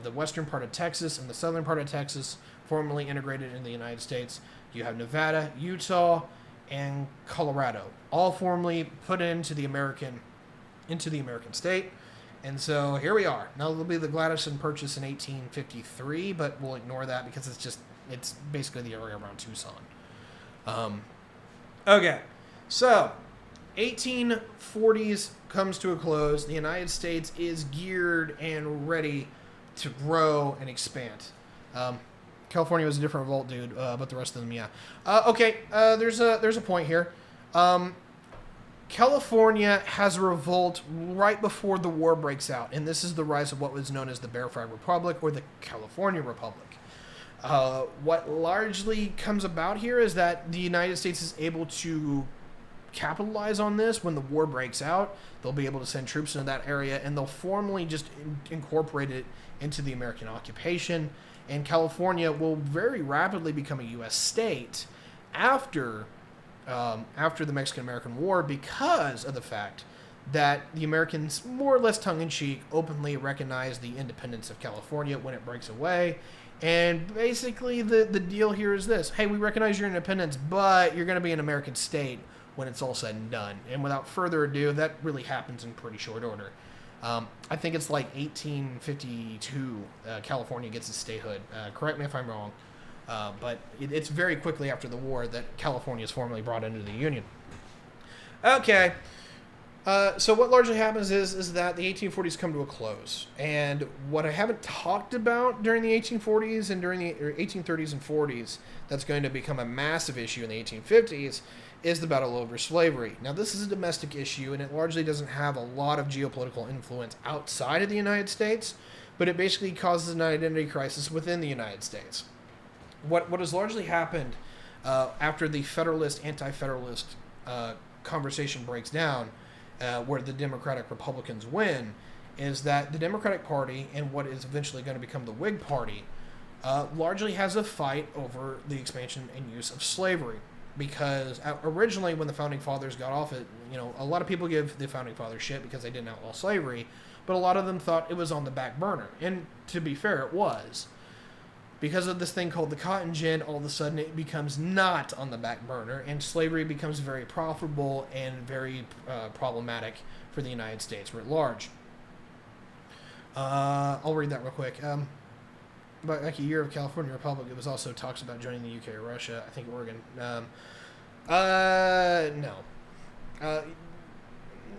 Speaker 1: the western part of Texas and the southern part of Texas formerly integrated in the United States. You have Nevada, Utah, and Colorado, all formerly put into the American state. And so here we are. Now there'll be the Gladstone Purchase in 1853, but we'll ignore that because it's basically the area around Tucson. Okay, so 1840s comes to a close. The United States is geared and ready to grow and expand. California was a different revolt, dude, but the rest of them, yeah. There's a point here. California has a revolt right before the war breaks out, and this is the rise of what was known as the Verified Republic or the California Republic. What largely comes about here is that the United States is able to capitalize on this when the war breaks out. They'll be able to send troops into that area, and they'll formally just incorporate it into the American occupation, and California will very rapidly become a U.S. state after the Mexican-American War because of the fact that the Americans, more or less tongue-in-cheek, openly recognize the independence of California when it breaks away. And basically the deal here is this: hey, we recognize your independence, but you're going to be an American state when it's all said and done. And without further ado, that really happens in pretty short order. I think it's like 1852 California gets its statehood. Correct me if I'm wrong. But it's very quickly after the war that California is formally brought into the Union. Okay, so what largely happens is that the 1840s come to a close. And what I haven't talked about during the 1840s and during the 1830s and 40s that's going to become a massive issue in the 1850s is the battle over slavery. Now, this is a domestic issue, and it largely doesn't have a lot of geopolitical influence outside of the United States, but it basically causes an identity crisis within the United States. What has largely happened after the Federalist, anti-Federalist conversation breaks down, where the Democratic Republicans win, is that the Democratic Party and what is eventually going to become the Whig Party largely has a fight over the expansion and use of slavery. because originally when the Founding Fathers got off it, a lot of people give the Founding Fathers shit because they didn't outlaw slavery, but a lot of them thought it was on the back burner. And to be fair, it was. Because of this thing called the Cotton Gin, all of a sudden it becomes not on the back burner, and slavery becomes very profitable and very problematic for the United States writ large. I'll read that real quick. But like a year of California Republic, it was also talks about joining the UK or Russia. I think Oregon. No.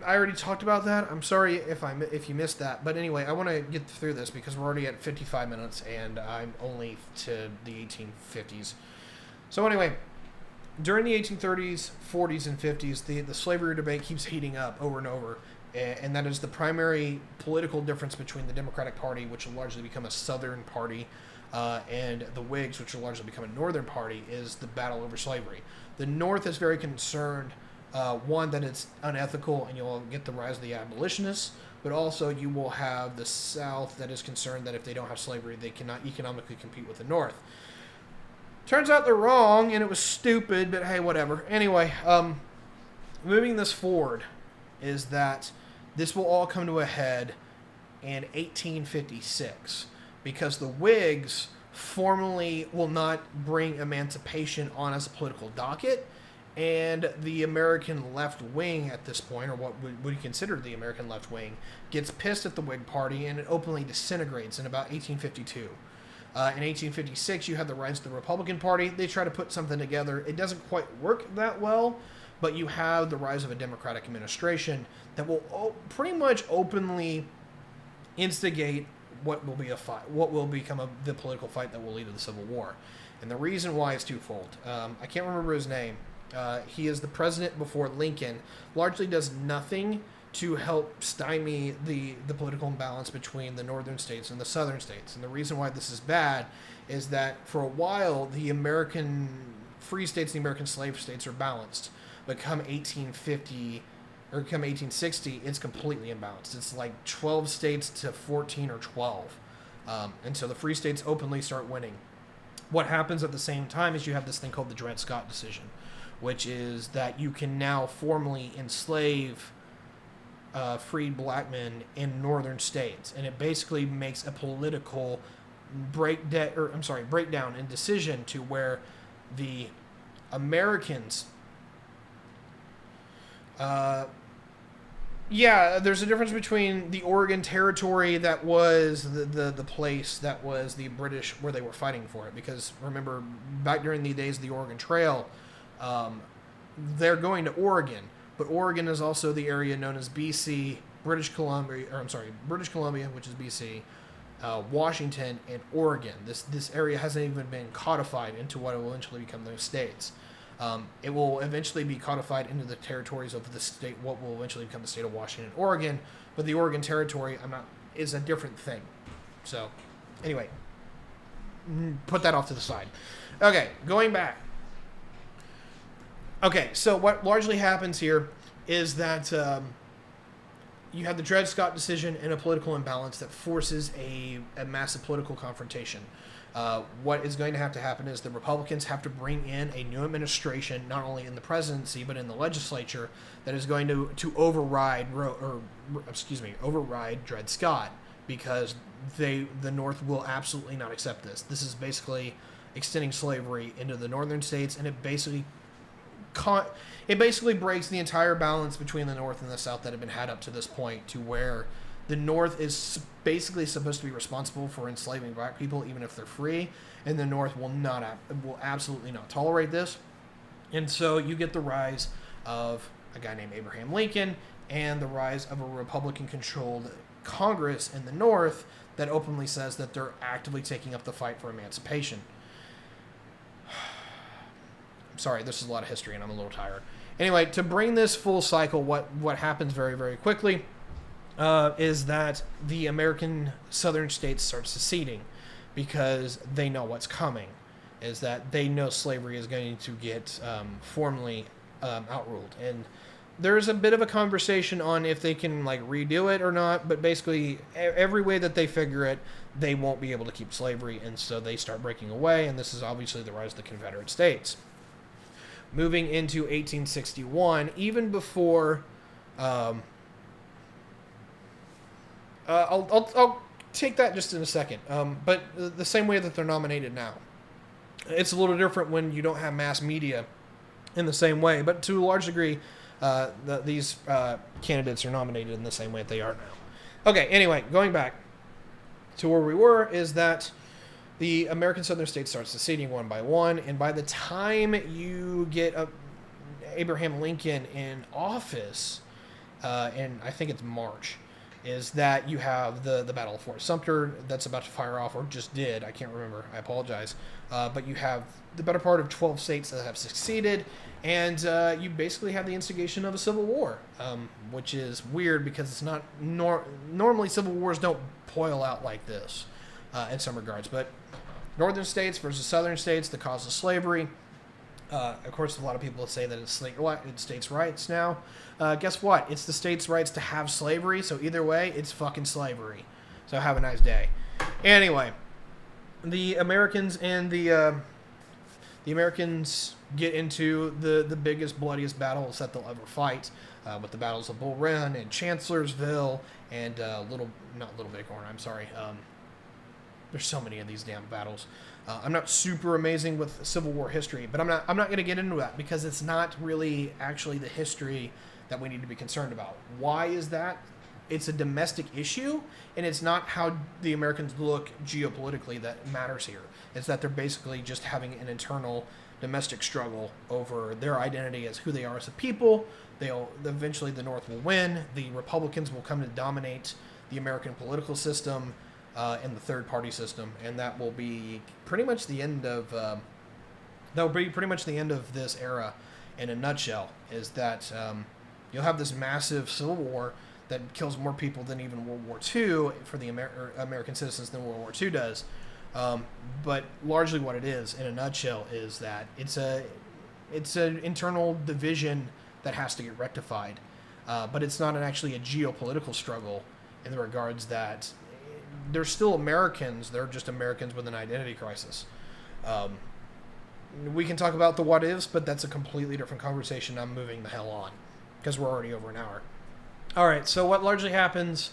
Speaker 1: I already talked about that. I'm sorry if you missed that. But anyway, I want to get through this because we're already at 55 minutes and I'm only to the 1850s. So anyway, during the 1830s, 40s, and 50s, the slavery debate keeps heating up over and over. And that is the primary political difference between the Democratic Party, which will largely become a Southern party, and the Whigs, which will largely become a Northern party, is the battle over slavery. The North is very concerned, one, that it's unethical and you'll get the rise of the abolitionists, but also you will have the South that is concerned that if they don't have slavery, they cannot economically compete with the North. Turns out they're wrong, and it was stupid, but hey, whatever. Anyway, moving this forward is that this will all come to a head in 1856 because the Whigs formally will not bring emancipation on as a political docket, and the American left wing at this point, or what would be considered the American left wing, gets pissed at the Whig Party, and it openly disintegrates in about 1852. In 1856, you have the rise of the Republican Party. They try to put something together. It doesn't quite work that well, but you have the rise of a Democratic administration that will pretty much openly instigate what will be a fight, what will become the political fight that will lead to the Civil War. And the reason why is twofold. I can't remember his name. He is the president before Lincoln. Largely does nothing to help stymie the political imbalance between the northern states and the southern states. And the reason why this is bad is that for a while, the American free states and the American slave states are balanced. But come 1850 or come 1860, it's completely imbalanced. It's like 12 states to 14 or 12. And so the free states openly start winning. What happens at the same time is you have this thing called the Dred Scott decision, which is that you can now formally enslave freed black men in northern states. And it basically makes a political breakdown and decision to where the Americans... there's a difference between the Oregon Territory that was the place that was the British where they were fighting for it. Because remember, back during the days of the Oregon Trail, they're going to Oregon, but Oregon is also the area known as BC, British Columbia, which is BC, Washington, and Oregon. This area hasn't even been codified into what will eventually become those states. It will eventually be codified into the territories of the state, what will eventually become the state of Washington and Oregon, but the Oregon Territory is a different thing. So, anyway, put that off to the side. Okay, going back. Okay, so what largely happens here is that you have the Dred Scott decision and a political imbalance that forces a massive political confrontation. What is going to happen is the Republicans have to bring in a new administration, not only in the presidency but in the legislature, that is going to override Dred Scott, because the North will absolutely not accept this. This is basically extending slavery into the northern states, and it basically breaks the entire balance between the North and the South that had been had up to this point, to where the North is basically supposed to be responsible for enslaving black people, even if they're free, and the North will absolutely not tolerate this. And so you get the rise of a guy named Abraham Lincoln and the rise of a Republican-controlled Congress in the North that openly says that they're actively taking up the fight for emancipation. I'm sorry, this is a lot of history and I'm a little tired. Anyway, to bring this full cycle, what happens very, very quickly is that the American southern states start seceding because they know what's coming, is that they know slavery is going to get formally outruled. And there's a bit of a conversation on if they can redo it or not, but basically every way that they figure it, they won't be able to keep slavery, and so they start breaking away, and this is obviously the rise of the Confederate States. moving into 1861, even before. I'll take that just in a second. But the same way that they're nominated now, it's a little different when you don't have mass media in the same way. But to a large degree, these candidates are nominated in the same way that they are now. Okay. Anyway, going back to where we were, is that the American Southern states starts seceding one by one, and by the time you get Abraham Lincoln in office, and I think it's March, is that you have the Battle of Fort Sumter that's about to fire off, or just did. I can't remember. I apologize. But you have the better part of 12 states that have succeeded, and you basically have the instigation of a civil war, which is weird because it's not normally civil wars don't boil out like this in some regards. But northern states versus southern states, the cause of slavery. Of course, a lot of people say that it's states' rights now. Guess what? It's the states' rights to have slavery, so either way, it's fucking slavery. So have a nice day. Anyway, the Americans and the Americans get into the biggest, bloodiest battles that they'll ever fight, with the battles of Bull Run and Chancellorsville and not Little Bighorn. I'm sorry. There's so many of these damn battles. I'm not super amazing with Civil War history, but I'm not going to get into that because it's not really actually the history that we need to be concerned about. Why is that? It's a domestic issue, and it's not how the Americans look geopolitically that matters here. It's that they're basically just having an internal domestic struggle over their identity as who they are as a people. Eventually the North will win. The Republicans will come to dominate the American political system, and the third party system, and that will be pretty much the end of this era in a nutshell. Is that you'll have this massive civil war that kills more people than even World War II for the American citizens than World War II does. But largely what it is in a nutshell is that it's an internal division that has to get rectified, but it's not actually a geopolitical struggle in the regards that they're still Americans. They're just Americans with an identity crisis. We can talk about the what ifs, but that's a completely different conversation. I'm moving the hell on because we're already over an hour. All right, so what largely happens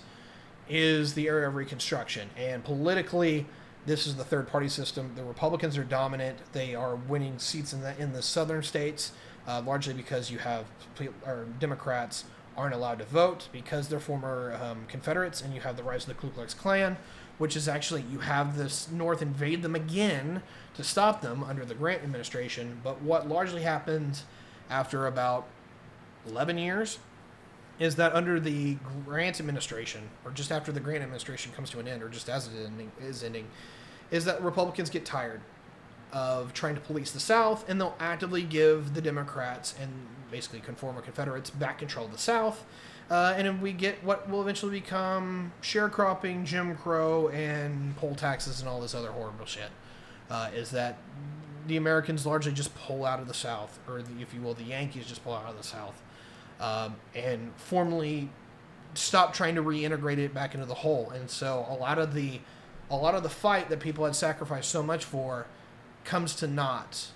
Speaker 1: is the era of Reconstruction, and politically, this is the third party system. The Republicans are dominant. They are winning seats in the southern states, largely because you have Democrats aren't allowed to vote because they're former Confederates, and you have the rise of the Ku Klux Klan, which is actually, you have this North invade them again to stop them under the Grant administration. But what largely happened after about 11 years is that under the Grant administration, or just after the Grant administration comes to an end, or just as it is ending, is that Republicans get tired of trying to police the South, and they'll actively give the Democrats and basically former Confederates back control of the South, and then we get what will eventually become sharecropping, Jim Crow, and poll taxes and all this other horrible shit. Is that the Americans largely just pull out of the South, or if you will, the Yankees just pull out of the South, and formally stop trying to reintegrate it back into the whole. And so a lot of the fight that people had sacrificed so much for comes to naught,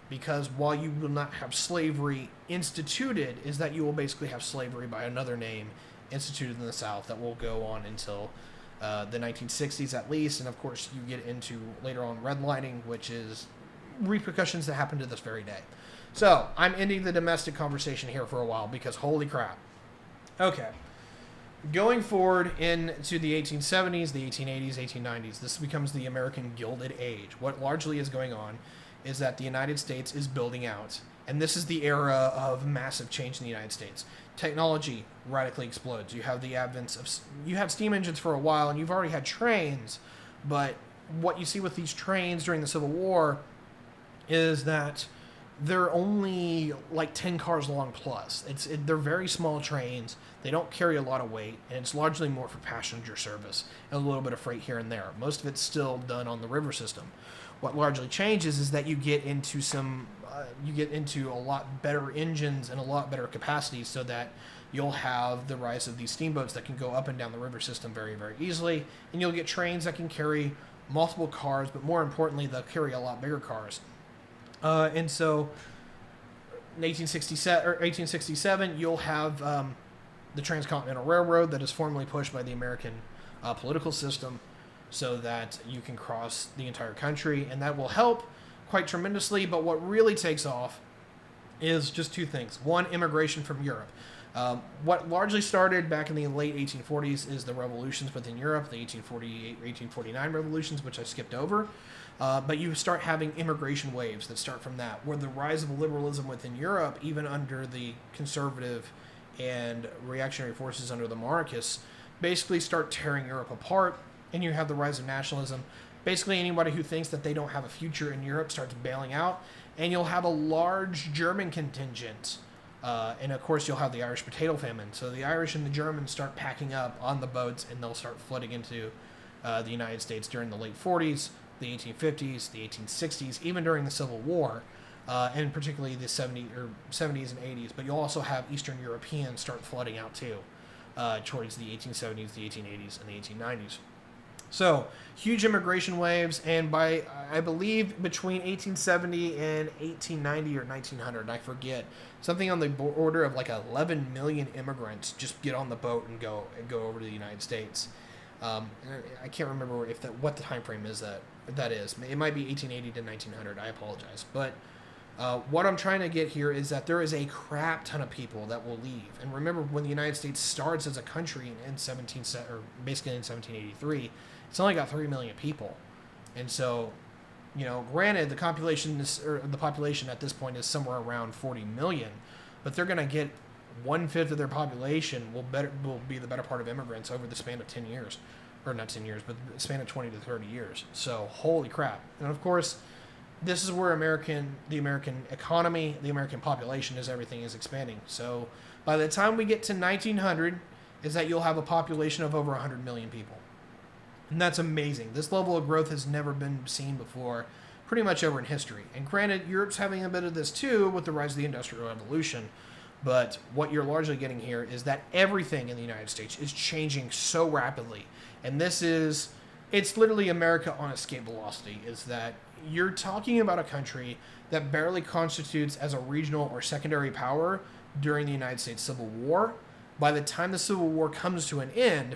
Speaker 1: because while you will not have slavery instituted, is that you will basically have slavery by another name instituted in the South that will go on until the 1960s at least. And of course you get into later on redlining, which is repercussions that happen to this very day. So I'm ending the domestic conversation here for a while because holy crap. Okay. Going forward into the 1870s, the 1880s, 1890s, this becomes the American Gilded Age. What largely is going on is that the United States is building out, and this is the era of massive change in the United States. Technology radically explodes. You have the advent of, you have steam engines for a while, and you've already had trains, but what you see with these trains during the Civil War is that they're only like 10 cars long plus. They're very small trains. They don't carry a lot of weight, and it's largely more for passenger service and a little bit of freight here and there. Most of it's still done on the river system. What largely changes is that you get into a lot better engines and a lot better capacity, so that you'll have the rise of these steamboats that can go up and down the river system very, very easily, and you'll get trains that can carry multiple cars, but more importantly, they'll carry a lot bigger cars. And so in 1867, you'll have the Transcontinental Railroad that is formally pushed by the American political system so that you can cross the entire country, and that will help quite tremendously. But what really takes off is just two things. One, immigration from Europe. What largely started back in the late 1840s is the revolutions within Europe, the 1848, 1849 revolutions, which I skipped over. But you start having immigration waves that start from that, where the rise of liberalism within Europe, even under the conservative and reactionary forces under the monarchists, basically start tearing Europe apart, and you have the rise of nationalism. Basically, anybody who thinks that they don't have a future in Europe starts bailing out, and you'll have a large German contingent. And of course, you'll have the Irish potato famine. So the Irish and the Germans start packing up on the boats, and they'll start flooding into the United States during the late 40s, the 1850s, the 1860s, even during the Civil War, and particularly the 70s and 80s. But you'll also have Eastern Europeans start flooding out too, towards the 1870s, the 1880s, and the 1890s. So, huge immigration waves, and by, I believe, between 1870 and 1890 or 1900, I forget, something on the order of like 11 million immigrants just get on the boat and go over to the United States. I can't remember what the time frame is that is. It might be 1880 to 1900. I apologize, but what I'm trying to get here is that there is a crap ton of people that will leave. And remember, when the United States starts as a country in 1783, it's only got 3 million people, and so, granted, the population at this point is somewhere around 40 million, but they're going to get 1/5 of their population will be the better part of immigrants over the span of 10 years, or not 10 years, but the span of 20 to 30 years. So, holy crap! And of course, this is where the American economy, the American population, everything is expanding. So, by the time we get to 1900, is that you'll have a population of over 100 million people. And that's amazing. This level of growth has never been seen before, pretty much ever in history. And granted, Europe's having a bit of this too with the rise of the Industrial Revolution. But what you're largely getting here is that everything in the United States is changing so rapidly. And it's literally America on escape velocity, is that you're talking about a country that barely constitutes as a regional or secondary power during the United States Civil War. By the time the Civil War comes to an end,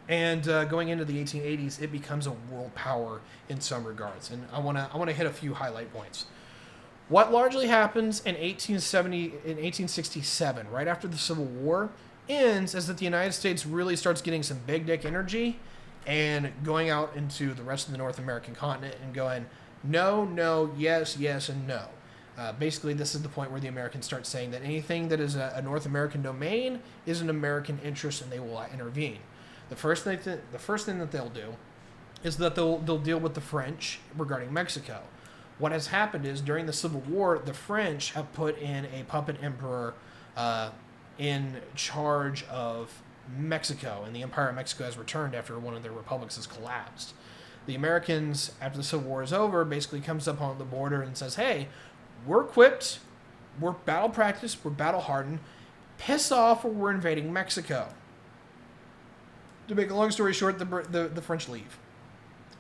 Speaker 1: and going into the 1880s, it becomes a world power in some regards. And I wanna hit a few highlight points. What largely happens in 1867, right after the Civil War ends, is that the United States really starts getting some big dick energy and going out into the rest of the North American continent and going, no, yes, and no. Basically, this is the point where the Americans start saying that anything that is a North American domain is an American interest, and they will intervene. The first thing that they'll do is that they'll deal with the French regarding Mexico. What has happened is, during the Civil War, the French have put in a puppet emperor in charge of Mexico, and the Empire of Mexico has returned after one of their republics has collapsed. The Americans, after the Civil War is over, basically comes up on the border and says, hey, we're equipped, we're battle practiced, we're battle hardened, piss off or we're invading Mexico. To make a long story short, the French leave.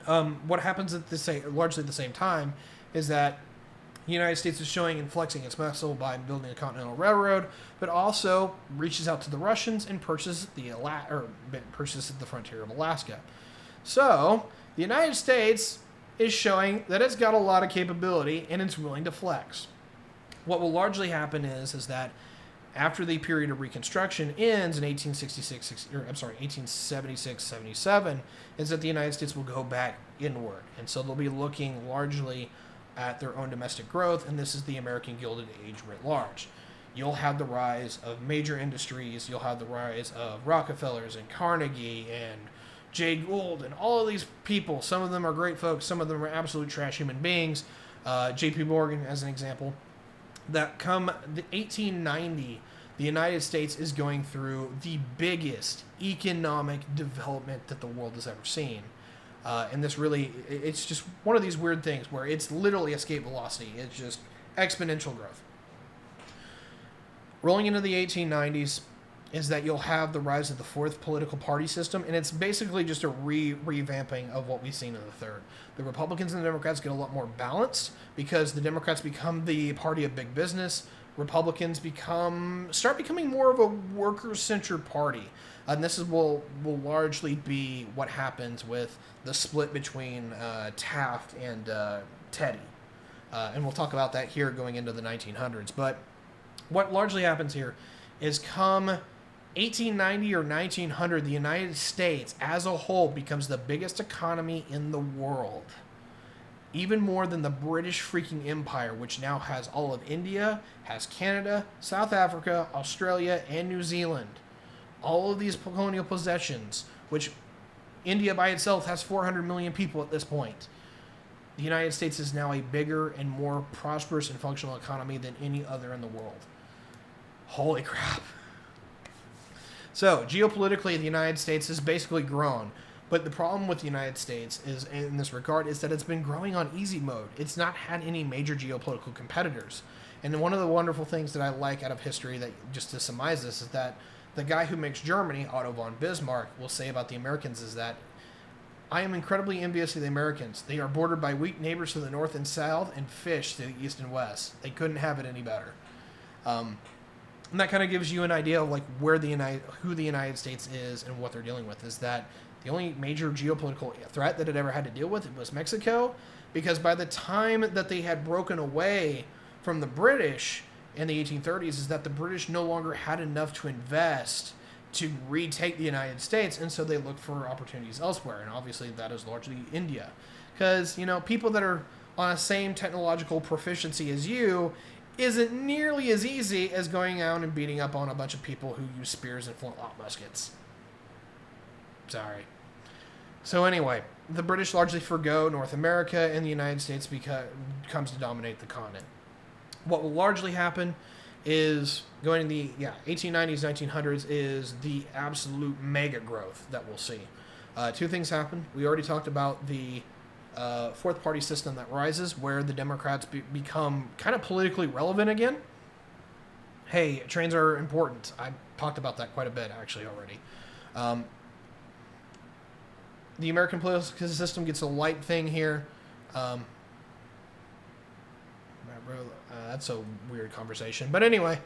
Speaker 1: What happens at largely at the same time is that the United States is showing and flexing its muscle by building a continental railroad, but also reaches out to the Russians and purchases the frontier of Alaska. So the United States is showing that it's got a lot of capability and it's willing to flex. What will largely happen is that after the period of Reconstruction ends in 1876-77, is that the United States will go back inward. And so they'll be looking largely at their own domestic growth, and this is the American Gilded Age writ large. You'll have the rise of major industries, you'll have the rise of Rockefellers and Carnegie and Jay Gould and all of these people. Some of them are great folks, some of them are absolute trash human beings. J.P. Morgan, as an example. That come the 1890, the United States is going through the biggest economic development that the world has ever seen. And it's just one of these weird things where it's literally escape velocity. It's just exponential growth. Rolling into the 1890s, is that you'll have the rise of the fourth political party system, and it's basically just a revamping of what we've seen in the third. The Republicans and the Democrats get a lot more balanced because the Democrats become the party of big business. Republicans start becoming more of a worker-centered party. And this will largely be what happens with the split between Taft and Teddy. And we'll talk about that here going into the 1900s. But what largely happens here is come 1890 or 1900, the United States as a whole becomes the biggest economy in the world. Even more than the British freaking Empire, which now has all of India, has Canada, South Africa, Australia, and New Zealand. All of these colonial possessions, which India by itself has 400 million people at this point. The United States is now a bigger and more prosperous and functional economy than any other in the world. Holy crap. So, geopolitically, the United States has basically grown. But the problem with the United States is, in this regard, is that it's been growing on easy mode. It's not had any major geopolitical competitors. And one of the wonderful things that I like out of history, that just to surmise this, is that the guy who makes Germany, Otto von Bismarck, will say about the Americans is that, I am incredibly envious of the Americans. They are bordered by weak neighbors to the north and south and fish to the east and west. They couldn't have it any better. And that kind of gives you an idea of like who the United States is and what they're dealing with. Is that the only major geopolitical threat that it ever had to deal with was Mexico, because by the time that they had broken away from the British in the 1830s, is that the British no longer had enough to invest to retake the United States, and so they looked for opportunities elsewhere, and obviously that is largely India. Because, people that are on the same technological proficiency as you isn't nearly as easy as going out and beating up on a bunch of people who use spears and flintlock muskets. Sorry. So anyway, the British largely forgo North America, and the United States comes to dominate the continent. What will largely happen is going in the 1890s, 1900s is the absolute mega growth that we'll see. Two things happen. We already talked about the fourth party system that rises, where the Democrats become kind of politically relevant again. Hey, trains are important. I talked about that quite a bit actually already. The American political system gets a light thing here. That's a weird conversation. But anyway,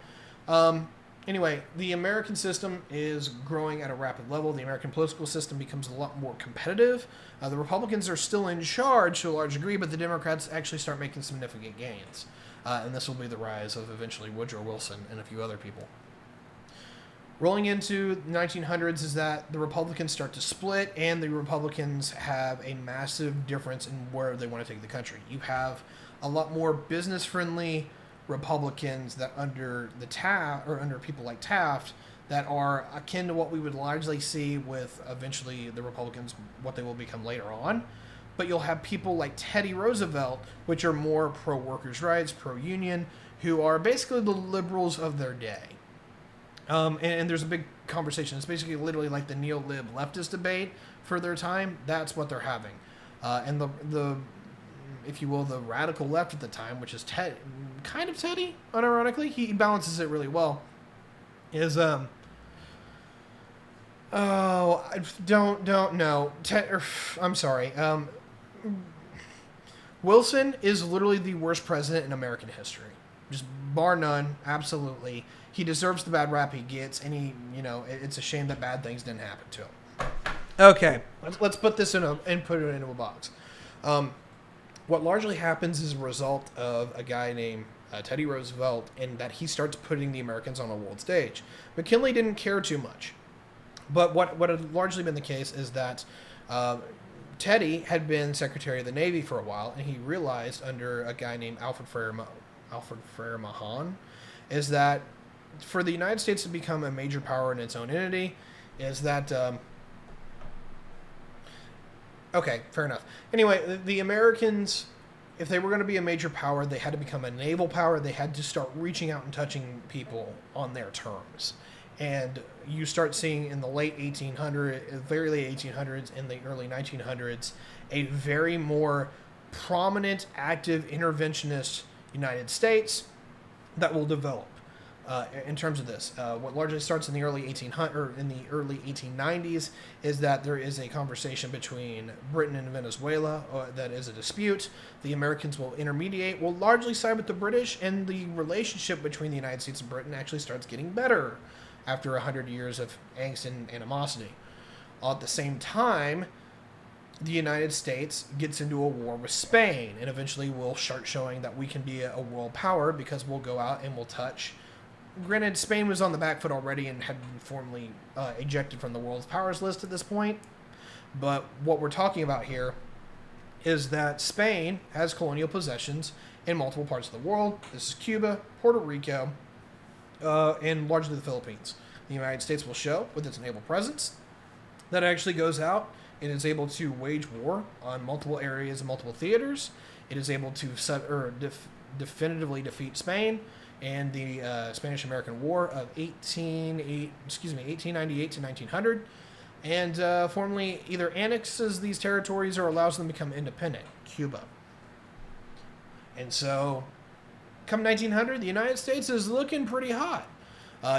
Speaker 1: the American system is growing at a rapid level. The American political system becomes a lot more competitive. The Republicans are still in charge to a large degree, but the Democrats actually start making significant gains. And this will be the rise of eventually Woodrow Wilson and a few other people. Rolling into the 1900s is that the Republicans start to split, and the Republicans have a massive difference in where they want to take the country. You have a lot more business-friendly Republicans that under people like Taft that are akin to what we would largely see with eventually the Republicans, what they will become later on. But you'll have people like Teddy Roosevelt, which are more pro-workers' rights, pro-union, who are basically the liberals of their day. And there's a big conversation. It's basically literally like the neo-lib leftist debate for their time. That's what they're having. And the if you will, the radical left at the time, which is kind of Teddy, unironically, he balances it really well, is, don't know. I'm sorry. Wilson is literally the worst president in American history. Just bar none, absolutely. He deserves the bad rap he gets, and it's a shame that bad things didn't happen to him. Okay, let's put this put it into a box. What largely happens is a result of a guy named Teddy Roosevelt, and that he starts putting the Americans on a world stage. McKinley didn't care too much, but what had largely been the case is that Teddy had been Secretary of the Navy for a while, and he realized under a guy named Alfred Frere Mahan, is that for the United States to become a major power in its own entity, is that okay, fair enough. Anyway, the Americans, if they were going to be a major power, they had to become a naval power. They had to start reaching out and touching people on their terms. And you start seeing in the late 1800s, very late 1800s, and the early 1900s, a very more prominent, active, interventionist United States that will develop. in terms of this. What largely starts in the early 1800s or in the early 1890s is that there is a conversation between Britain and Venezuela that is a dispute. The Americans will intermediate, will largely side with the British, and the relationship between the United States and Britain actually starts getting better after 100 years of angst and animosity. At the same time, the United States gets into a war with Spain, and eventually will start showing that we can be a world power because we'll go out and we'll touch. Granted, Spain was on the back foot already and had been formally ejected from the world's powers list at this point. But what we're talking about here is that Spain has colonial possessions in multiple parts of the world. This is Cuba, Puerto Rico, and largely the Philippines. The United States will show, with its naval presence, that it actually goes out and is able to wage war on multiple areas and multiple theaters. It is able to definitively defeat Spain and the Spanish-American War of 1898 to 1900, and formally either annexes these territories or allows them to become independent, Cuba. And so, come 1900, the United States is looking pretty hot.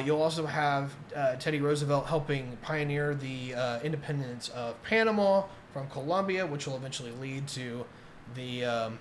Speaker 1: You'll also have Teddy Roosevelt helping pioneer the independence of Panama from Colombia, which will eventually lead to the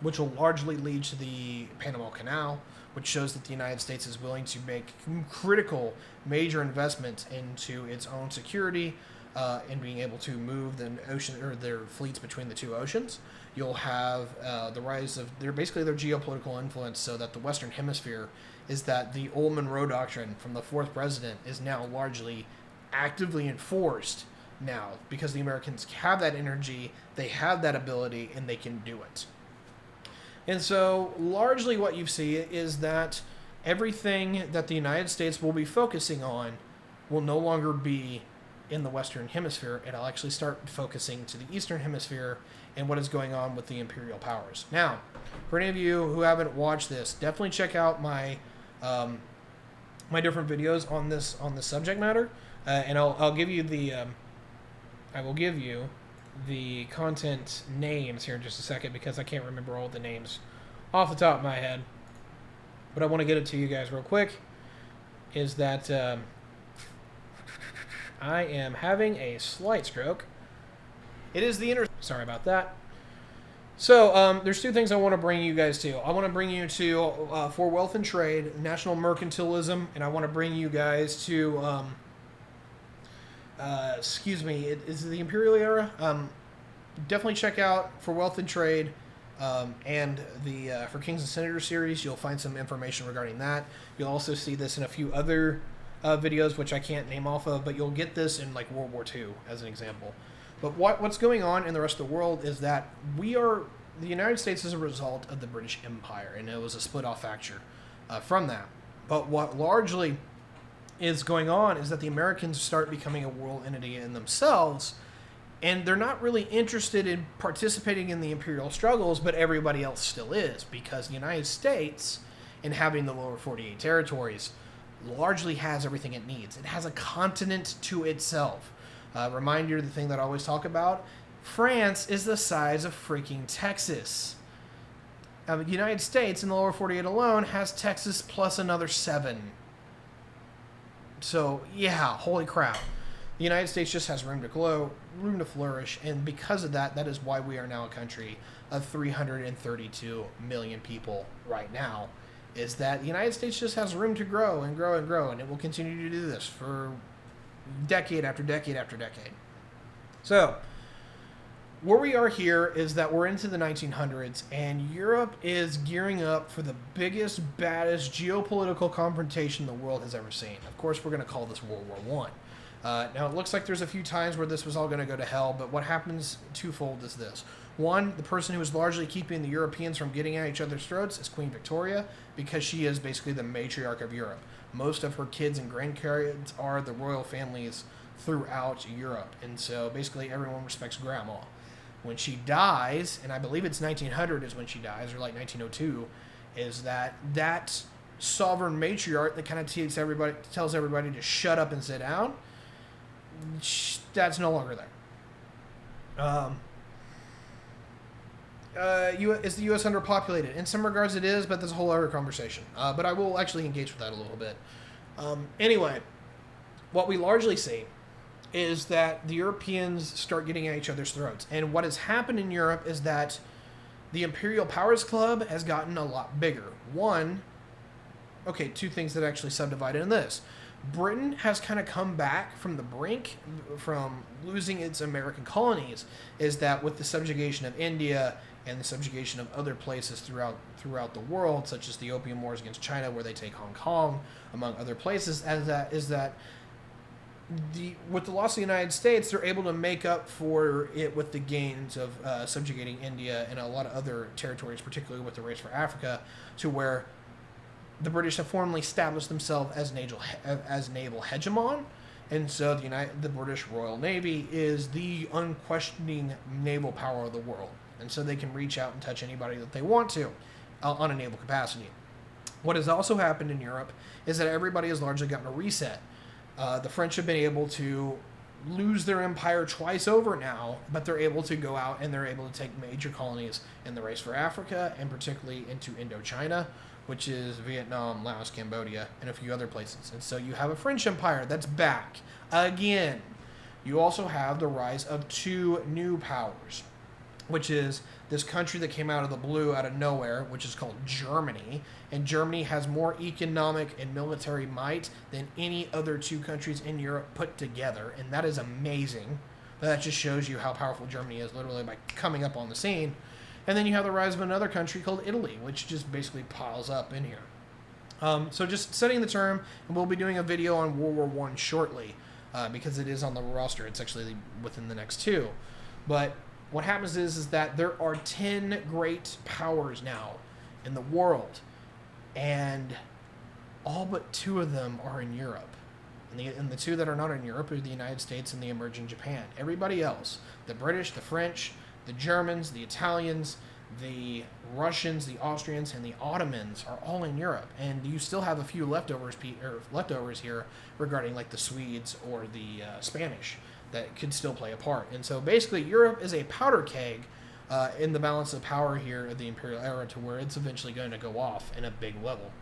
Speaker 1: which will largely lead to the Panama Canal, which shows that the United States is willing to make critical, major investments into its own security and being able to move the ocean or their fleets between the two oceans. You'll have the rise of their geopolitical influence, so that the Western Hemisphere is that the old Monroe Doctrine from the fourth president is now largely actively enforced now because the Americans have that energy, they have that ability, and they can do it. And so, largely what you see is that everything that the United States will be focusing on will no longer be in the Western Hemisphere. It'll actually start focusing to the Eastern Hemisphere and what is going on with the imperial powers. Now, for any of you who haven't watched this, definitely check out my my different videos on this subject matter, and I'll give you the I will give you the content names here in just a second because I can't remember all the names off the top of my head, but I want to get it to you guys real quick. Is that I am having a slight stroke. It is the sorry about that. So there's two things I want to bring you guys to. I want to bring you to for wealth and trade, national mercantilism, and I want to bring you guys to is it the Imperial Era? Definitely check out For Wealth and Trade and the For Kings and Senators series. You'll find some information regarding that. You'll also see this in a few other videos, which I can't name off of, but you'll get this in like World War II as an example. But what's going on in the rest of the world is that the United States is a result of the British Empire, and it was a split-off fracture from that. But what largely is going on is that the Americans start becoming a world entity in themselves, and they're not really interested in participating in the imperial struggles, but everybody else still is, because the United States, in having the lower 48 territories, largely has everything it needs. It has a continent to itself. Remind you of the thing that I always talk about. France is the size of freaking Texas. The United States in the lower 48 alone has Texas plus another 7. So, yeah, holy crap. The United States just has room to grow, room to flourish, and because of that, that is why we are now a country of 332 million people right now, is that the United States just has room to grow and grow and grow, and it will continue to do this for decade after decade after decade. So, where we are here is that we're into the 1900s, and Europe is gearing up for the biggest, baddest geopolitical confrontation the world has ever seen. Of course, we're going to call this World War I. Now, it looks like there's a few times where this was all going to go to hell, but what happens twofold is this. One, the person who is largely keeping the Europeans from getting at each other's throats is Queen Victoria, because she is basically the matriarch of Europe. Most of her kids and grandkids are the royal families throughout Europe, and so basically everyone respects Grandma. When she dies, and I believe it's 1900 is when she dies, or like 1902, is that sovereign matriarch that kind of tells everybody to shut up and sit down, that's no longer there. Is the U.S. underpopulated? In some regards it is, but there's a whole other conversation. But I will actually engage with that a little bit. Anyway, what we largely see is that the Europeans start getting at each other's throats. And what has happened in Europe is that the Imperial Powers Club has gotten a lot bigger. Two things that actually subdivided in this. Britain has kind of come back from the brink from losing its American colonies, is that with the subjugation of India and the subjugation of other places throughout the world, such as the Opium Wars against China, where they take Hong Kong, among other places, with the loss of the United States, they're able to make up for it with the gains of subjugating India and a lot of other territories, particularly with the race for Africa, to where the British have formally established themselves as naval hegemon, and so the British Royal Navy is the unquestioning naval power of the world, and so they can reach out and touch anybody that they want to on a naval capacity. What has also happened in Europe is that everybody has largely gotten a reset. The French have been able to lose their empire twice over now, but they're able to go out and they're able to take major colonies in the race for Africa, and particularly into Indochina, which is Vietnam, Laos, Cambodia, and a few other places. And so you have a French empire that's back again. You also have the rise of two new powers, which is this country that came out of the blue, out of nowhere, which is called Germany. And Germany has more economic and military might than any other two countries in Europe put together. And that is amazing. That just shows you how powerful Germany is, literally by coming up on the scene. And then you have the rise of another country called Italy, which just basically piles up in here. So just setting the term, and we'll be doing a video on World War I shortly, because it is on the roster. It's actually within the next two. But what happens is that there are 10 great powers now in the world, and all but 2 of them are in Europe. And the 2 that are not in Europe are the United States and the emerging Japan. Everybody else, the British, the French, the Germans, the Italians, the Russians, the Austrians, and the Ottomans are all in Europe. And you still have a few leftovers here regarding like the Swedes or the Spanish that could still play a part. And so basically Europe is a powder keg in the balance of power here of the Imperial Era, to where it's eventually going to go off in a big level.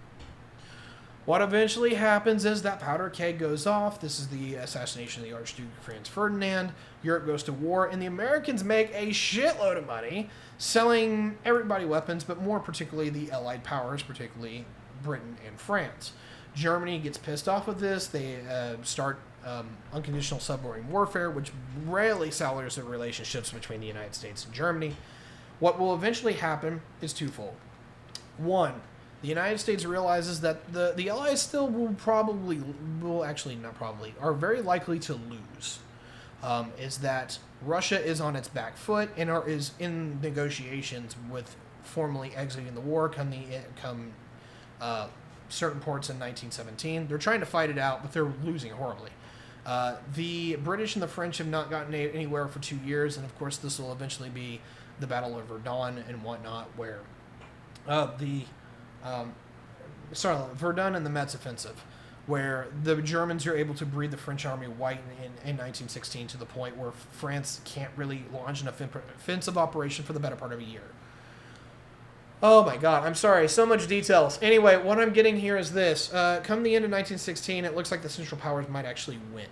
Speaker 1: What eventually happens is that powder keg goes off. This is the assassination of the Archduke Franz Ferdinand. Europe goes to war, and the Americans make a shitload of money selling everybody weapons, but more particularly the Allied powers, particularly Britain and France. Germany gets pissed off with this. They start unconditional submarine warfare, which rarely sours the relationships between the United States and Germany. What will eventually happen is twofold. One, the United States realizes that the Allies still are very likely to lose. Is that Russia is on its back foot and is in negotiations with formally exiting the war come certain ports in 1917. They're trying to fight it out, but they're losing horribly. The British and the French have not gotten anywhere for 2 years, and of course this will eventually be the Battle of Verdun and whatnot, where Verdun and the Metz offensive, where the Germans are able to breed the French army white in 1916 to the point where France can't really launch an offensive operation for the better part of a year. Oh my god, I'm sorry, so much details. Anyway, what I'm getting here is this. Come the end of 1916, it looks like the Central Powers might actually win.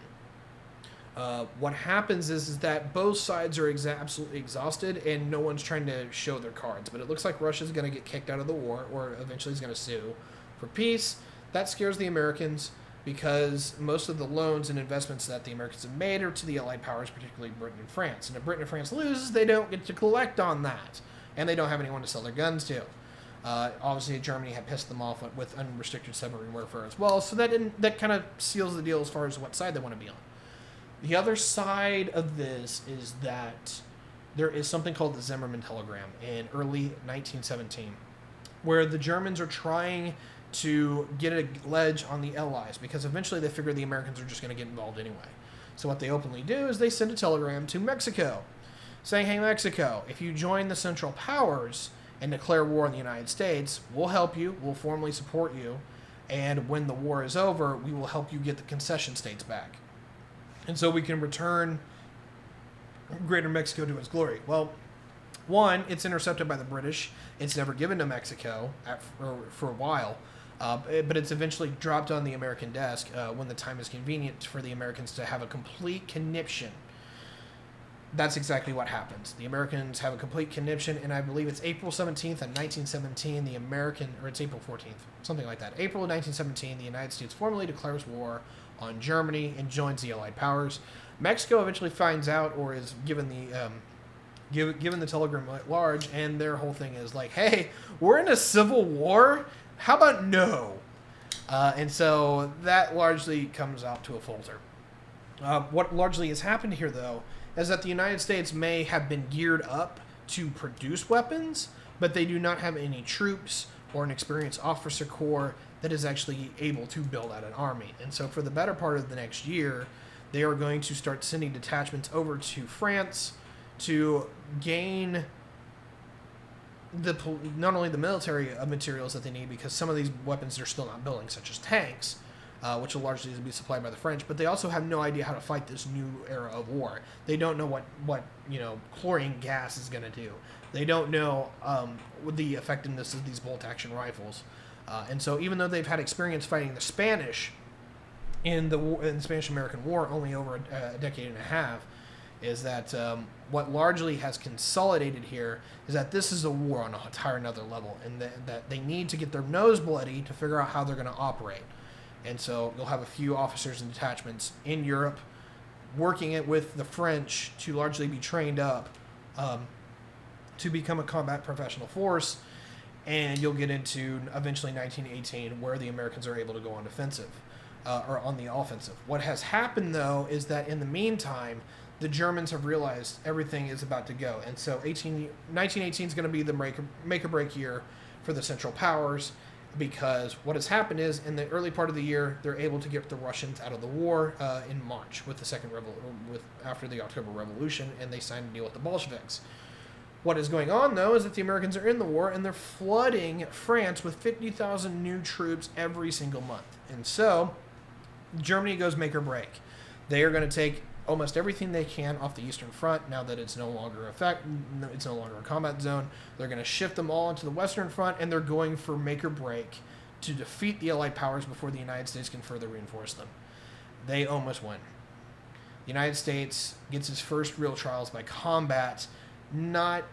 Speaker 1: What happens is that both sides are absolutely exhausted, and no one's trying to show their cards. But it looks like Russia's going to get kicked out of the war, or eventually is going to sue for peace. That scares the Americans, because most of the loans and investments that the Americans have made are to the Allied powers, particularly Britain and France. And if Britain and France loses, they don't get to collect on that. And they don't have anyone to sell their guns to. Obviously, Germany had pissed them off with unrestricted submarine warfare as well, so that kind of seals the deal as far as what side they want to be on. The other side of this is that there is something called the Zimmermann Telegram in early 1917, where the Germans are trying to get a ledge on the Allies, because eventually they figure the Americans are just going to get involved anyway. So what they openly do is they send a telegram to Mexico, saying, hey, Mexico, if you join the Central Powers and declare war on the United States, we'll help you, we'll formally support you, and when the war is over, we will help you get the concession states back. And so we can return Greater Mexico to its glory. Well, One, it's intercepted by the British. It's never given to Mexico for a while. But it's eventually dropped on the American desk when the time is convenient for the Americans to have a complete conniption. That's exactly what happens. The Americans have a complete conniption, and I believe it's April 17th of 1917, or it's April 14th, something like that. April of 1917, the United States formally declares war on Germany and joins the Allied powers. Mexico eventually finds out, or is given the telegram at large, and their whole thing is like, hey, we're in a civil war? How about no? And so that largely comes out to a falter. What largely has happened here, though, is that the United States may have been geared up to produce weapons, but they do not have any troops or an experienced officer corps that is actually able to build out an army. And so for the better part of the next year, they are going to start sending detachments over to France to gain not only the military materials that they need, because some of these weapons they're still not building, such as tanks, which will largely be supplied by the French, but they also have no idea how to fight this new era of war. They don't know what chlorine gas is going to do. They don't know the effectiveness of these bolt-action rifles. And so even though they've had experience fighting the Spanish in the Spanish-American War only over a decade and a half, is that what largely has consolidated here is that this is a war on an entire another level, and that they need to get their nose bloody to figure out how they're going to operate. And so you'll have a few officers and detachments in Europe working it with the French to largely be trained up to become a combat professional force, and you'll get into eventually 1918 where the Americans are able to go on defensive or on the offensive. What has happened, though, is that in the meantime, the Germans have realized everything is about to go. And so 1918 is going to be the make or break year for the Central Powers, because what has happened is in the early part of the year, they're able to get the Russians out of the war in March with the after the October Revolution, and they signed a deal with the Bolsheviks. What is going on, though, is that the Americans are in the war, and they're flooding France with 50,000 new troops every single month. And so Germany goes make or break. They are going to take almost everything they can off the Eastern Front now that it's no longer it's no longer a combat zone. They're going to shift them all into the Western Front, and they're going for make or break to defeat the Allied powers before the United States can further reinforce them. They almost win. The United States gets its first real trials by combat, not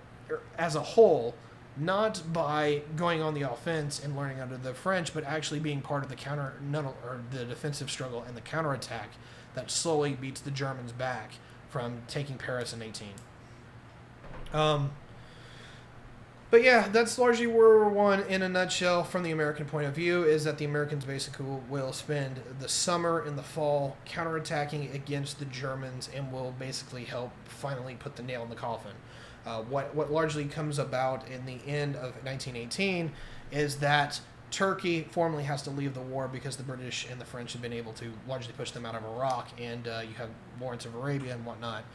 Speaker 1: as a whole, not by going on the offense and learning under the French, but actually being part of the defensive struggle and the counterattack that slowly beats the Germans back from taking Paris in 18. But yeah, that's largely World War I in a nutshell from the American point of view, is that the Americans basically will spend the summer and the fall counterattacking against the Germans and will basically help finally put the nail in the coffin. What largely comes about in the end of 1918 is that Turkey formally has to leave the war because the British and the French have been able to largely push them out of Iraq, and you have Lawrence of Arabia and whatnot.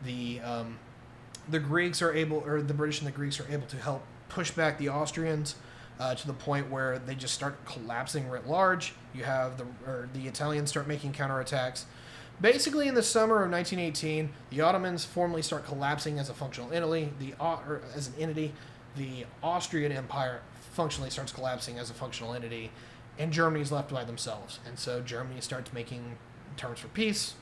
Speaker 1: The Greeks are able, or the British and the Greeks are able to help push back the Austrians to the point where they just start collapsing writ large. You have the Italians start making counterattacks. Basically, in the summer of 1918, the Ottomans formally start collapsing as a functional entity. As an entity, the Austrian Empire functionally starts collapsing as a functional entity, and Germany is left by themselves. And so Germany starts making terms for peace.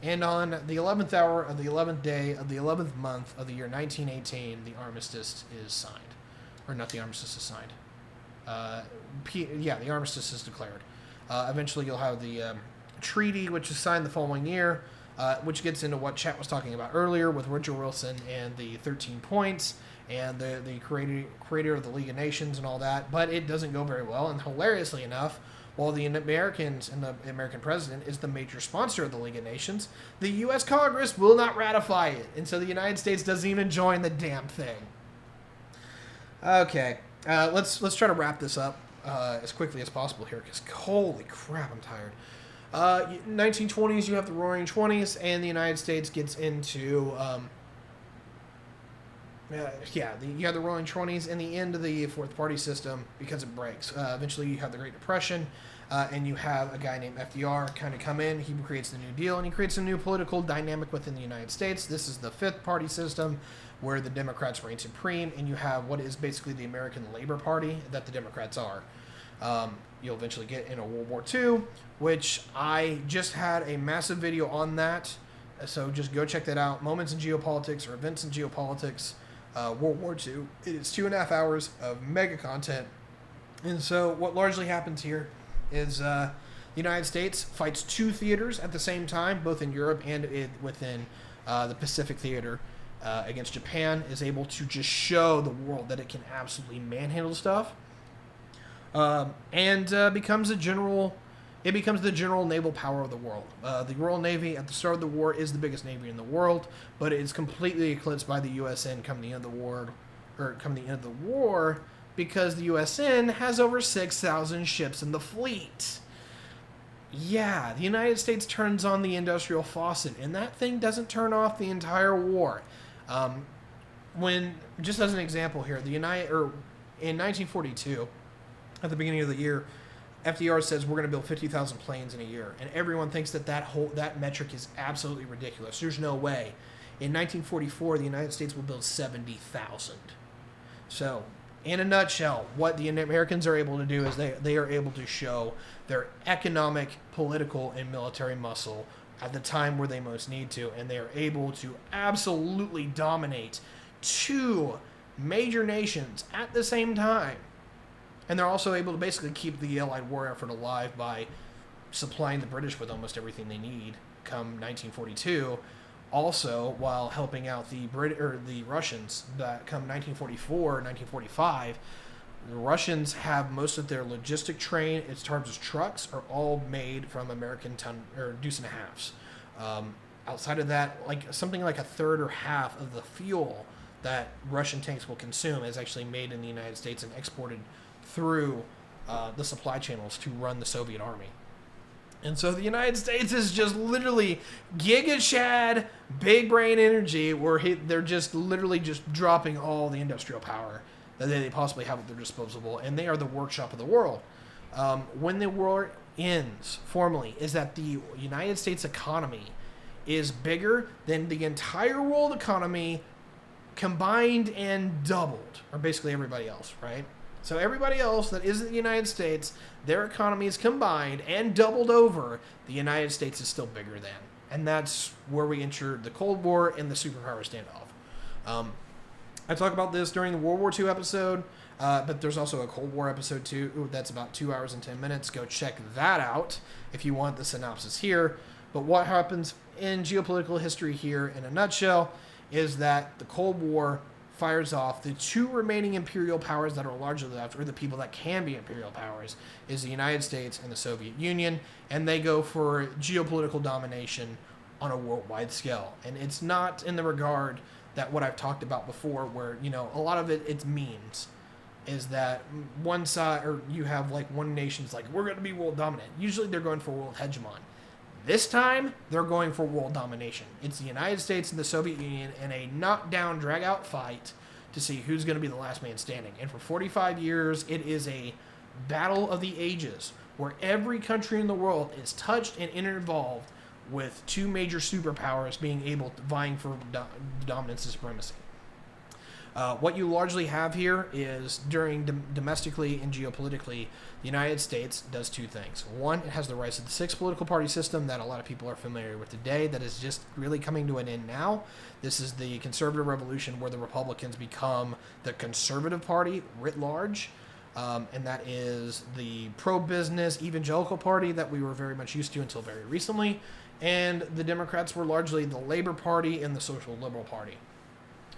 Speaker 1: And on the 11th hour of the 11th day of the 11th month of the year 1918, the armistice is signed. Or not the armistice is signed. The armistice is declared. Eventually you'll have the treaty, which is signed the following year, which gets into what Chat was talking about earlier with Woodrow Wilson and the 13 points and the creator of the League of Nations and all that. But it doesn't go very well, and hilariously enough, while the Americans and the American president is the major sponsor of the League of Nations, the U.S. Congress will not ratify it, and so the United States doesn't even join the damn thing. Okay, let's try to wrap this up as quickly as possible here, because holy crap, I'm tired. 1920s, you have the Roaring Twenties, and the United States gets into you have the Roaring Twenties and the end of the fourth party system because it breaks. Eventually, you have the Great Depression. and you have a guy named FDR kind of come in. He creates the New Deal, and he creates a new political dynamic within the United States. This is the fifth party system where the Democrats reign supreme, and you have what is basically the American Labor Party that the Democrats are. You'll eventually get in a World War II, which I just had a massive video on that. So just go check that out. Moments in Geopolitics or Events in Geopolitics, World War II. It is 2.5 hours of mega content. And so what largely happens here is the United States fights two theaters at the same time, both in Europe and within the Pacific theater against Japan, is able to just show the world that it can absolutely manhandle stuff. And becomes the general naval power of the world. The Royal Navy at the start of the war is the biggest navy in the world, but it is completely eclipsed by the USN come the end of the war, because the USN has over 6,000 ships in the fleet. Yeah, the United States turns on the industrial faucet, and that thing doesn't turn off the entire war. Just as an example here, in 1942. At the beginning of the year, FDR says we're going to build 50,000 planes in a year, and everyone thinks that metric is absolutely ridiculous. There's no way. In 1944, the United States will build 70,000. So, in a nutshell, what the Americans are able to do is they are able to show their economic, political, and military muscle at the time where they most need to, and they are able to absolutely dominate two major nations at the same time. And they're also able to basically keep the Allied war effort alive by supplying the British with almost everything they need come 1942. Also, while helping out the Russians, that come 1944, 1945, the Russians have most of their logistic train, in terms of trucks, are all made from American deuce and a halves. Outside of that, something like a third or half of the fuel that Russian tanks will consume is actually made in the United States and exported through the supply channels to run the Soviet army. And so the United States is just literally Giga Chad, big brain energy, where they're just literally just dropping all the industrial power that they possibly have at their disposal, and they are the workshop of the world. When the war ends formally, is that the United States economy is bigger than the entire world economy combined and doubled, or basically everybody else, right? So everybody else that isn't the United States, their economies combined and doubled over, the United States is still bigger than. And that's where we enter the Cold War and the superpower standoff. I talk about this during the World War II episode, but there's also a Cold War episode too. Ooh, that's about 2 hours and 10 minutes. Go check that out if you want the synopsis here. But what happens in geopolitical history here in a nutshell is that the Cold War fires off. The two remaining imperial powers that are largely left, or the people that can be imperial powers, is the United States and the Soviet Union, and they go for geopolitical domination on a worldwide scale. And it's not in the regard that what I've talked about before, where, a lot of it's memes, is that one side, or you have one nation's we're going to be world dominant. Usually they're going for world hegemon. This time, they're going for world domination. It's the United States and the Soviet Union in a knockdown, drag-out fight to see who's going to be the last man standing. And for 45 years, it is a battle of the ages, where every country in the world is touched and involved with two major superpowers vying for dominance and supremacy. What you largely have here is, domestically and geopolitically, the United States does two things. One, it has the rise of the sixth political party system that a lot of people are familiar with today, that is just really coming to an end now. This is the conservative revolution, where the Republicans become the conservative party writ large, and that is the pro-business evangelical party that we were very much used to until very recently, and the Democrats were largely the Labor Party and the Social Liberal Party.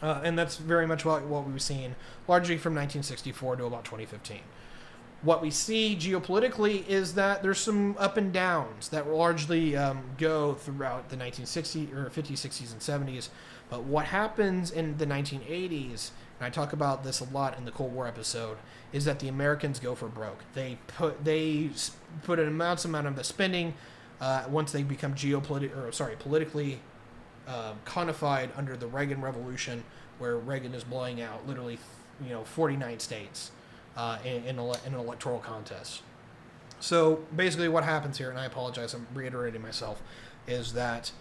Speaker 1: And that's very much what we've seen largely from 1964 to about 2015. What we see geopolitically is that there's some up and downs that largely go throughout the 1960s or 50s, 60s, and 70s. But what happens in the 1980s, and I talk about this a lot in the Cold War episode, is that the Americans go for broke. They put an immense amount of the spending once they become politically codified under the Reagan Revolution, where Reagan is blowing out literally 49 states in an electoral contest. So basically what happens here, and I apologize, I'm reiterating myself, is that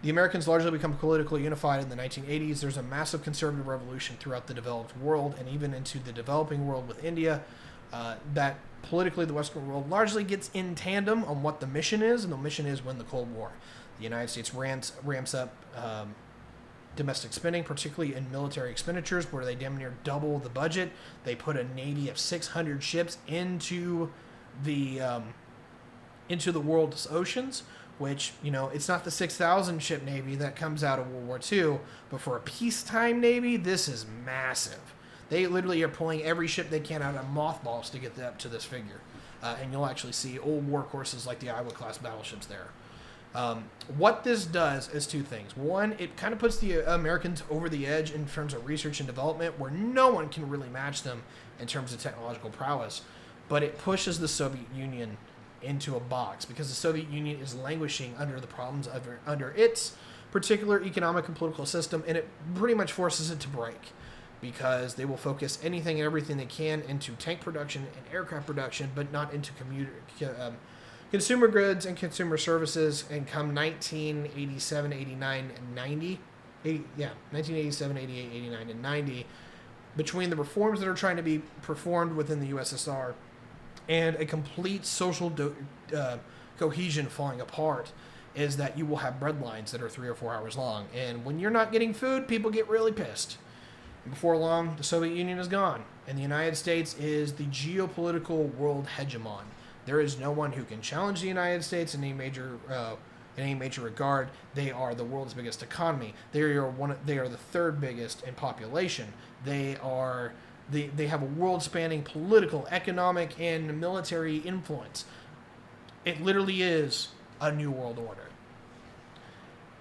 Speaker 1: the Americans largely become politically unified in the 1980s. There's a massive conservative revolution throughout the developed world and even into the developing world with India. That politically the Western world largely gets in tandem on what the mission is, and the mission is win the Cold War. The United States ramps up domestic spending, particularly in military expenditures, where they damn near double the budget. They put a navy of 600 ships into the world's oceans, which, it's not the 6,000 ship navy that comes out of World War II, but for a peacetime navy, this is massive. They literally are pulling every ship they can out of mothballs to get up to this figure. And you'll actually see old workhorses like the Iowa-class battleships there. What this does is two things. One, it kind of puts the Americans over the edge in terms of research and development, where no one can really match them in terms of technological prowess. But it pushes the Soviet Union into a box, because the Soviet Union is languishing under the problems under its particular economic and political system, and it pretty much forces it to break, because they will focus anything and everything they can into tank production and aircraft production, but not into consumer goods and consumer services. And come 1987, 89, and 90, 1987, 88, 89, and 90, between the reforms that are trying to be performed within the USSR and a complete social cohesion falling apart, is that you will have bread lines that are 3 or 4 hours long. And when you're not getting food, people get really pissed. And before long, the Soviet Union is gone, and the United States is the geopolitical world hegemon. There is no one who can challenge the United States in any major regard. They are the world's biggest economy. They are the third biggest in population. They have a world-spanning political, economic, and military influence. It literally is a new world order.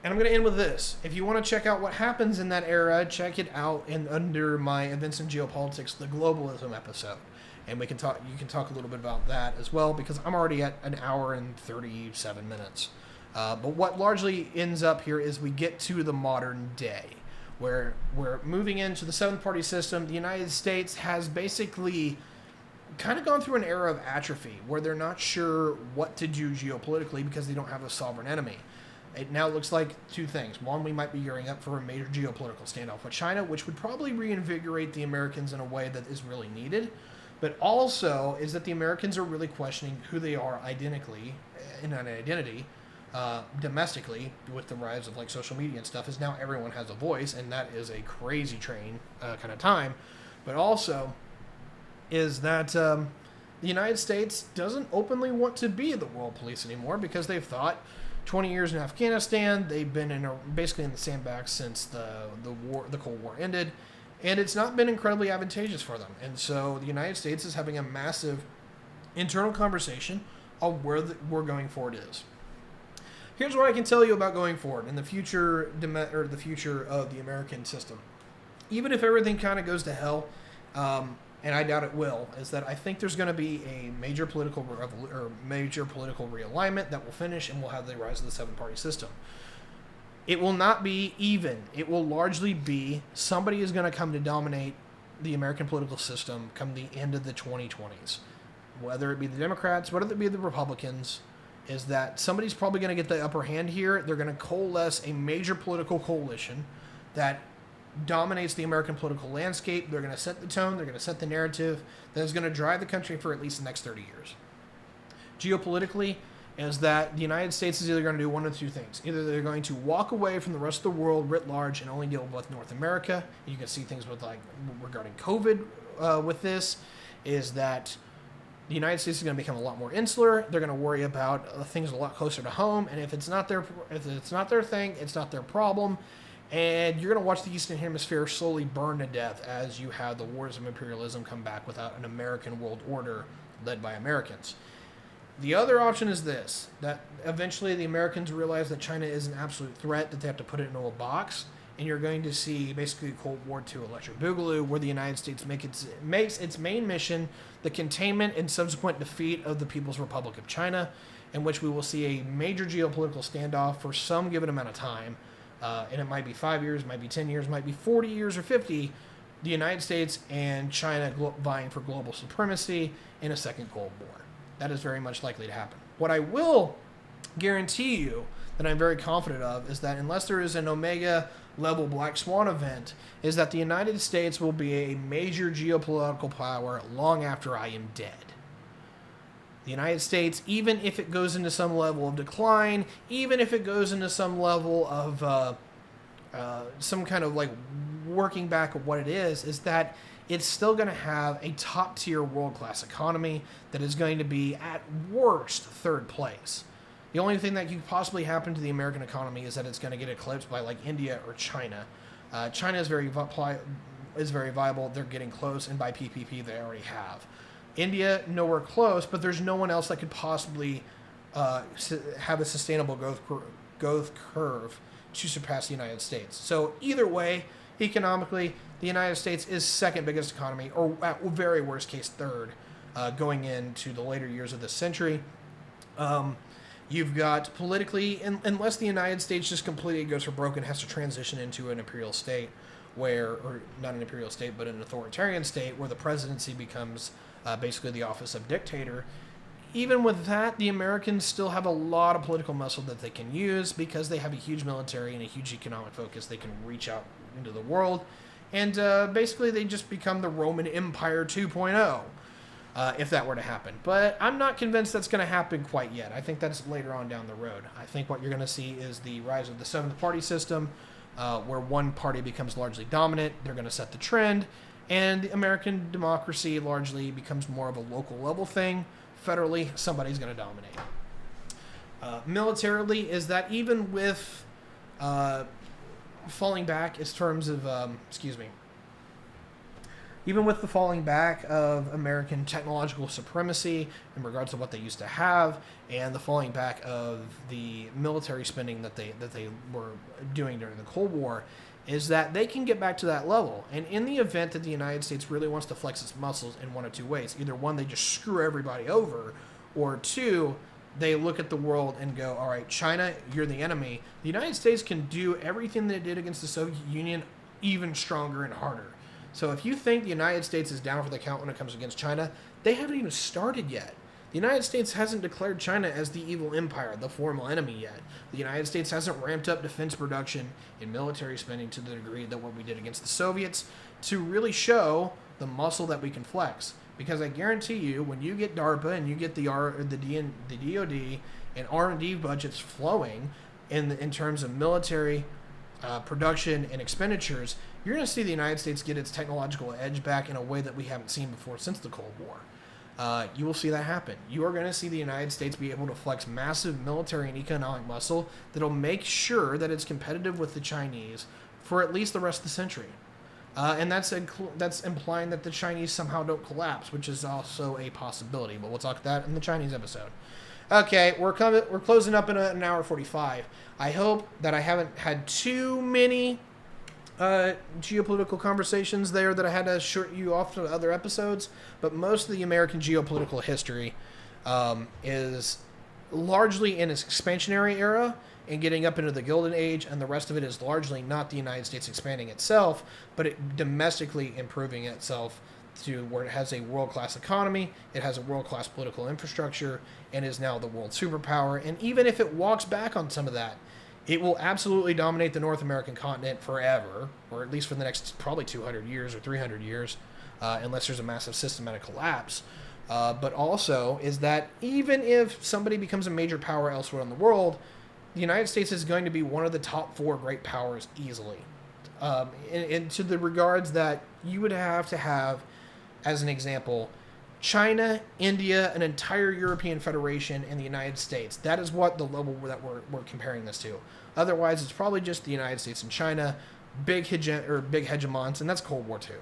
Speaker 1: And I'm going to end with this. If you want to check out what happens in that era, check it out under my Events in Geopolitics, the Globalism episode. And you can talk a little bit about that as well, because I'm already at an hour and 37 minutes. But what largely ends up here is we get to the modern day, where we're moving into the seven-party system. The United States has basically kind of gone through an era of atrophy, where they're not sure what to do geopolitically because they don't have a sovereign enemy. It now looks like two things. One, we might be gearing up for a major geopolitical standoff with China, which would probably reinvigorate the Americans in a way that is really needed. But also is that the Americans are really questioning who they are identically, in an identity, domestically, with the rise of social media and stuff, is now everyone has a voice, and that is a crazy train kind of time. But also is that the United States doesn't openly want to be the world police anymore, because they've thought 20 years in Afghanistan, they've been basically in the sandbags since the Cold War ended, and it's not been incredibly advantageous for them. And so the United States is having a massive internal conversation on where we're going forward is. Here's what I can tell you about going forward in the future, the future of the American system. Even if everything kind of goes to hell, and I doubt it will, is that I think there's going to be a major political realignment that will finish, and we'll have the rise of the seven-party system. It will not be even. It will largely be somebody is going to come to dominate the American political system come the end of the 2020s. Whether it be the Democrats, whether it be the Republicans, is that somebody's probably going to get the upper hand here. They're going to coalesce a major political coalition that dominates the American political landscape. They're going to set the tone. They're going to set the narrative that is going to drive the country for at least the next 30 years. Geopolitically, is that the United States is either going to do one of two things. Either they're going to walk away from the rest of the world writ large and only deal with North America. You can see things with regarding COVID with this, is that the United States is going to become a lot more insular. They're going to worry about things a lot closer to home, and if it's not their thing, it's not their problem. And you're going to watch the Eastern Hemisphere slowly burn to death as you have the wars of imperialism come back without an American world order led by Americans. The other option is this, that eventually the Americans realize that China is an absolute threat, that they have to put it into a box, and you're going to see basically Cold War II Electric Boogaloo, where the United States makes its main mission the containment and subsequent defeat of the People's Republic of China, in which we will see a major geopolitical standoff for some given amount of time, and it might be 5 years, might be 10 years, might be 40 years or 50, the United States and China vying for global supremacy in a second Cold War. That is very much likely to happen. What I will guarantee you that I'm very confident of is that unless there is an Omega level Black Swan event, is that the United States will be a major geopolitical power long after I am dead. The United States, even if it goes into some level of decline, even if it goes into some level of some kind of like working back of what it is that it's still going to have a top tier world class economy that is going to be at worst third place. The only thing that could possibly happen to the American economy is that it's going to get eclipsed by like India or China. China is very viable. They're getting close, and by PPP they already have. India, nowhere close, but there's no one else that could possibly have a sustainable growth curve to surpass the United States. So either way, economically, the United States is second biggest economy, or at very worst case third, going into the later years of this century. You've got politically, unless the United States just completely goes for broke and has to transition into an imperial state, or not an imperial state, but an authoritarian state, where the presidency becomes basically the office of dictator. Even with that, the Americans still have a lot of political muscle that they can use because they have a huge military and a huge economic focus. They can reach out into the world, and basically they just become the Roman Empire 2.0. If that were to happen. But I'm not convinced that's going to happen quite yet. I think that's later on down the road. I think what you're going to see is the rise of the seventh party system, where one party becomes largely dominant. They're going to set the trend, and the American democracy largely becomes more of a local level thing. Federally, somebody's going to dominate. Militarily, is that even with falling back in terms of, even with the falling back of American technological supremacy in regards to what they used to have, and the falling back of the military spending that they were doing during the Cold War, is that they can get back to that level. And in the event that the United States really wants to flex its muscles in one of two ways, either one, they just screw everybody over, or two, they look at the world and go, all right, China, you're the enemy. The United States can do everything they did against the Soviet Union even stronger and harder. So if you think the United States is down for the count when it comes against China, they haven't even started yet. The United States hasn't declared China as the evil empire, the formal enemy yet. The United States hasn't ramped up defense production and military spending to the degree that what we did against the Soviets to really show the muscle that we can flex. Because I guarantee you, when you get DARPA and you get the DoD and R&D budgets flowing in terms of military production and expenditures, you're going to see the United States get its technological edge back in a way that we haven't seen before since the Cold War. You will see that happen. You are going to see the United States be able to flex massive military and economic muscle that'll make sure that it's competitive with the Chinese for at least the rest of the century. And that's implying that the Chinese somehow don't collapse, which is also a possibility. But we'll talk about that in the Chinese episode. Okay, we're closing up in an hour 45. I hope that I haven't had too many geopolitical conversations there that I had to short you off to other episodes, but most of the American geopolitical history is largely in its expansionary era and getting up into the Gilded Age, and the rest of it is largely not the United States expanding itself, but it domestically improving itself to where it has a world-class economy, it has a world-class political infrastructure, and is now the world superpower. And even if it walks back on some of that, it will absolutely dominate the North American continent forever, or at least for the next probably 200 years or 300 years, unless there's a massive systematic collapse. But also is that even if somebody becomes a major power elsewhere in the world, the United States is going to be one of the top 4 great powers easily. And to the regards that you would have to have, as an example, China, India, an entire European Federation, and the United States. That is what the level that we're comparing this to. Otherwise, it's probably just the United States and China, big hegemons, and that's Cold War II.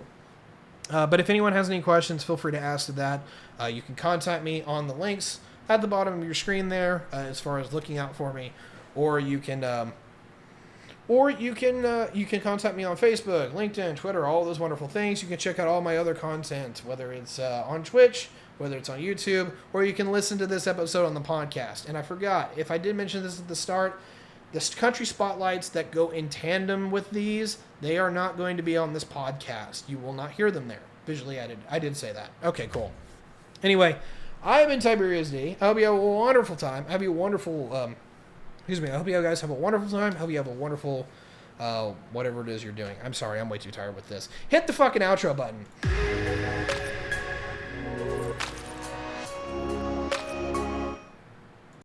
Speaker 1: But if anyone has any questions, feel free to ask that. You can contact me on the links at the bottom of your screen there, as far as looking out for me, or you can contact me on Facebook, LinkedIn, Twitter, all those wonderful things. You can check out all my other content, whether it's on Twitch, whether it's on YouTube, or you can listen to this episode on the podcast. And I forgot, if I did mention this at the start, the country spotlights that go in tandem with these, they are not going to be on this podcast. You will not hear them there. Visually, I did say that. Okay, cool. Anyway, I've been Tyberius D. I hope you have a wonderful time. I hope you have a wonderful, excuse me, I hope you guys have a wonderful time. I hope you have a wonderful, whatever it is you're doing. I'm sorry, I'm way too tired with this. Hit the fucking outro button.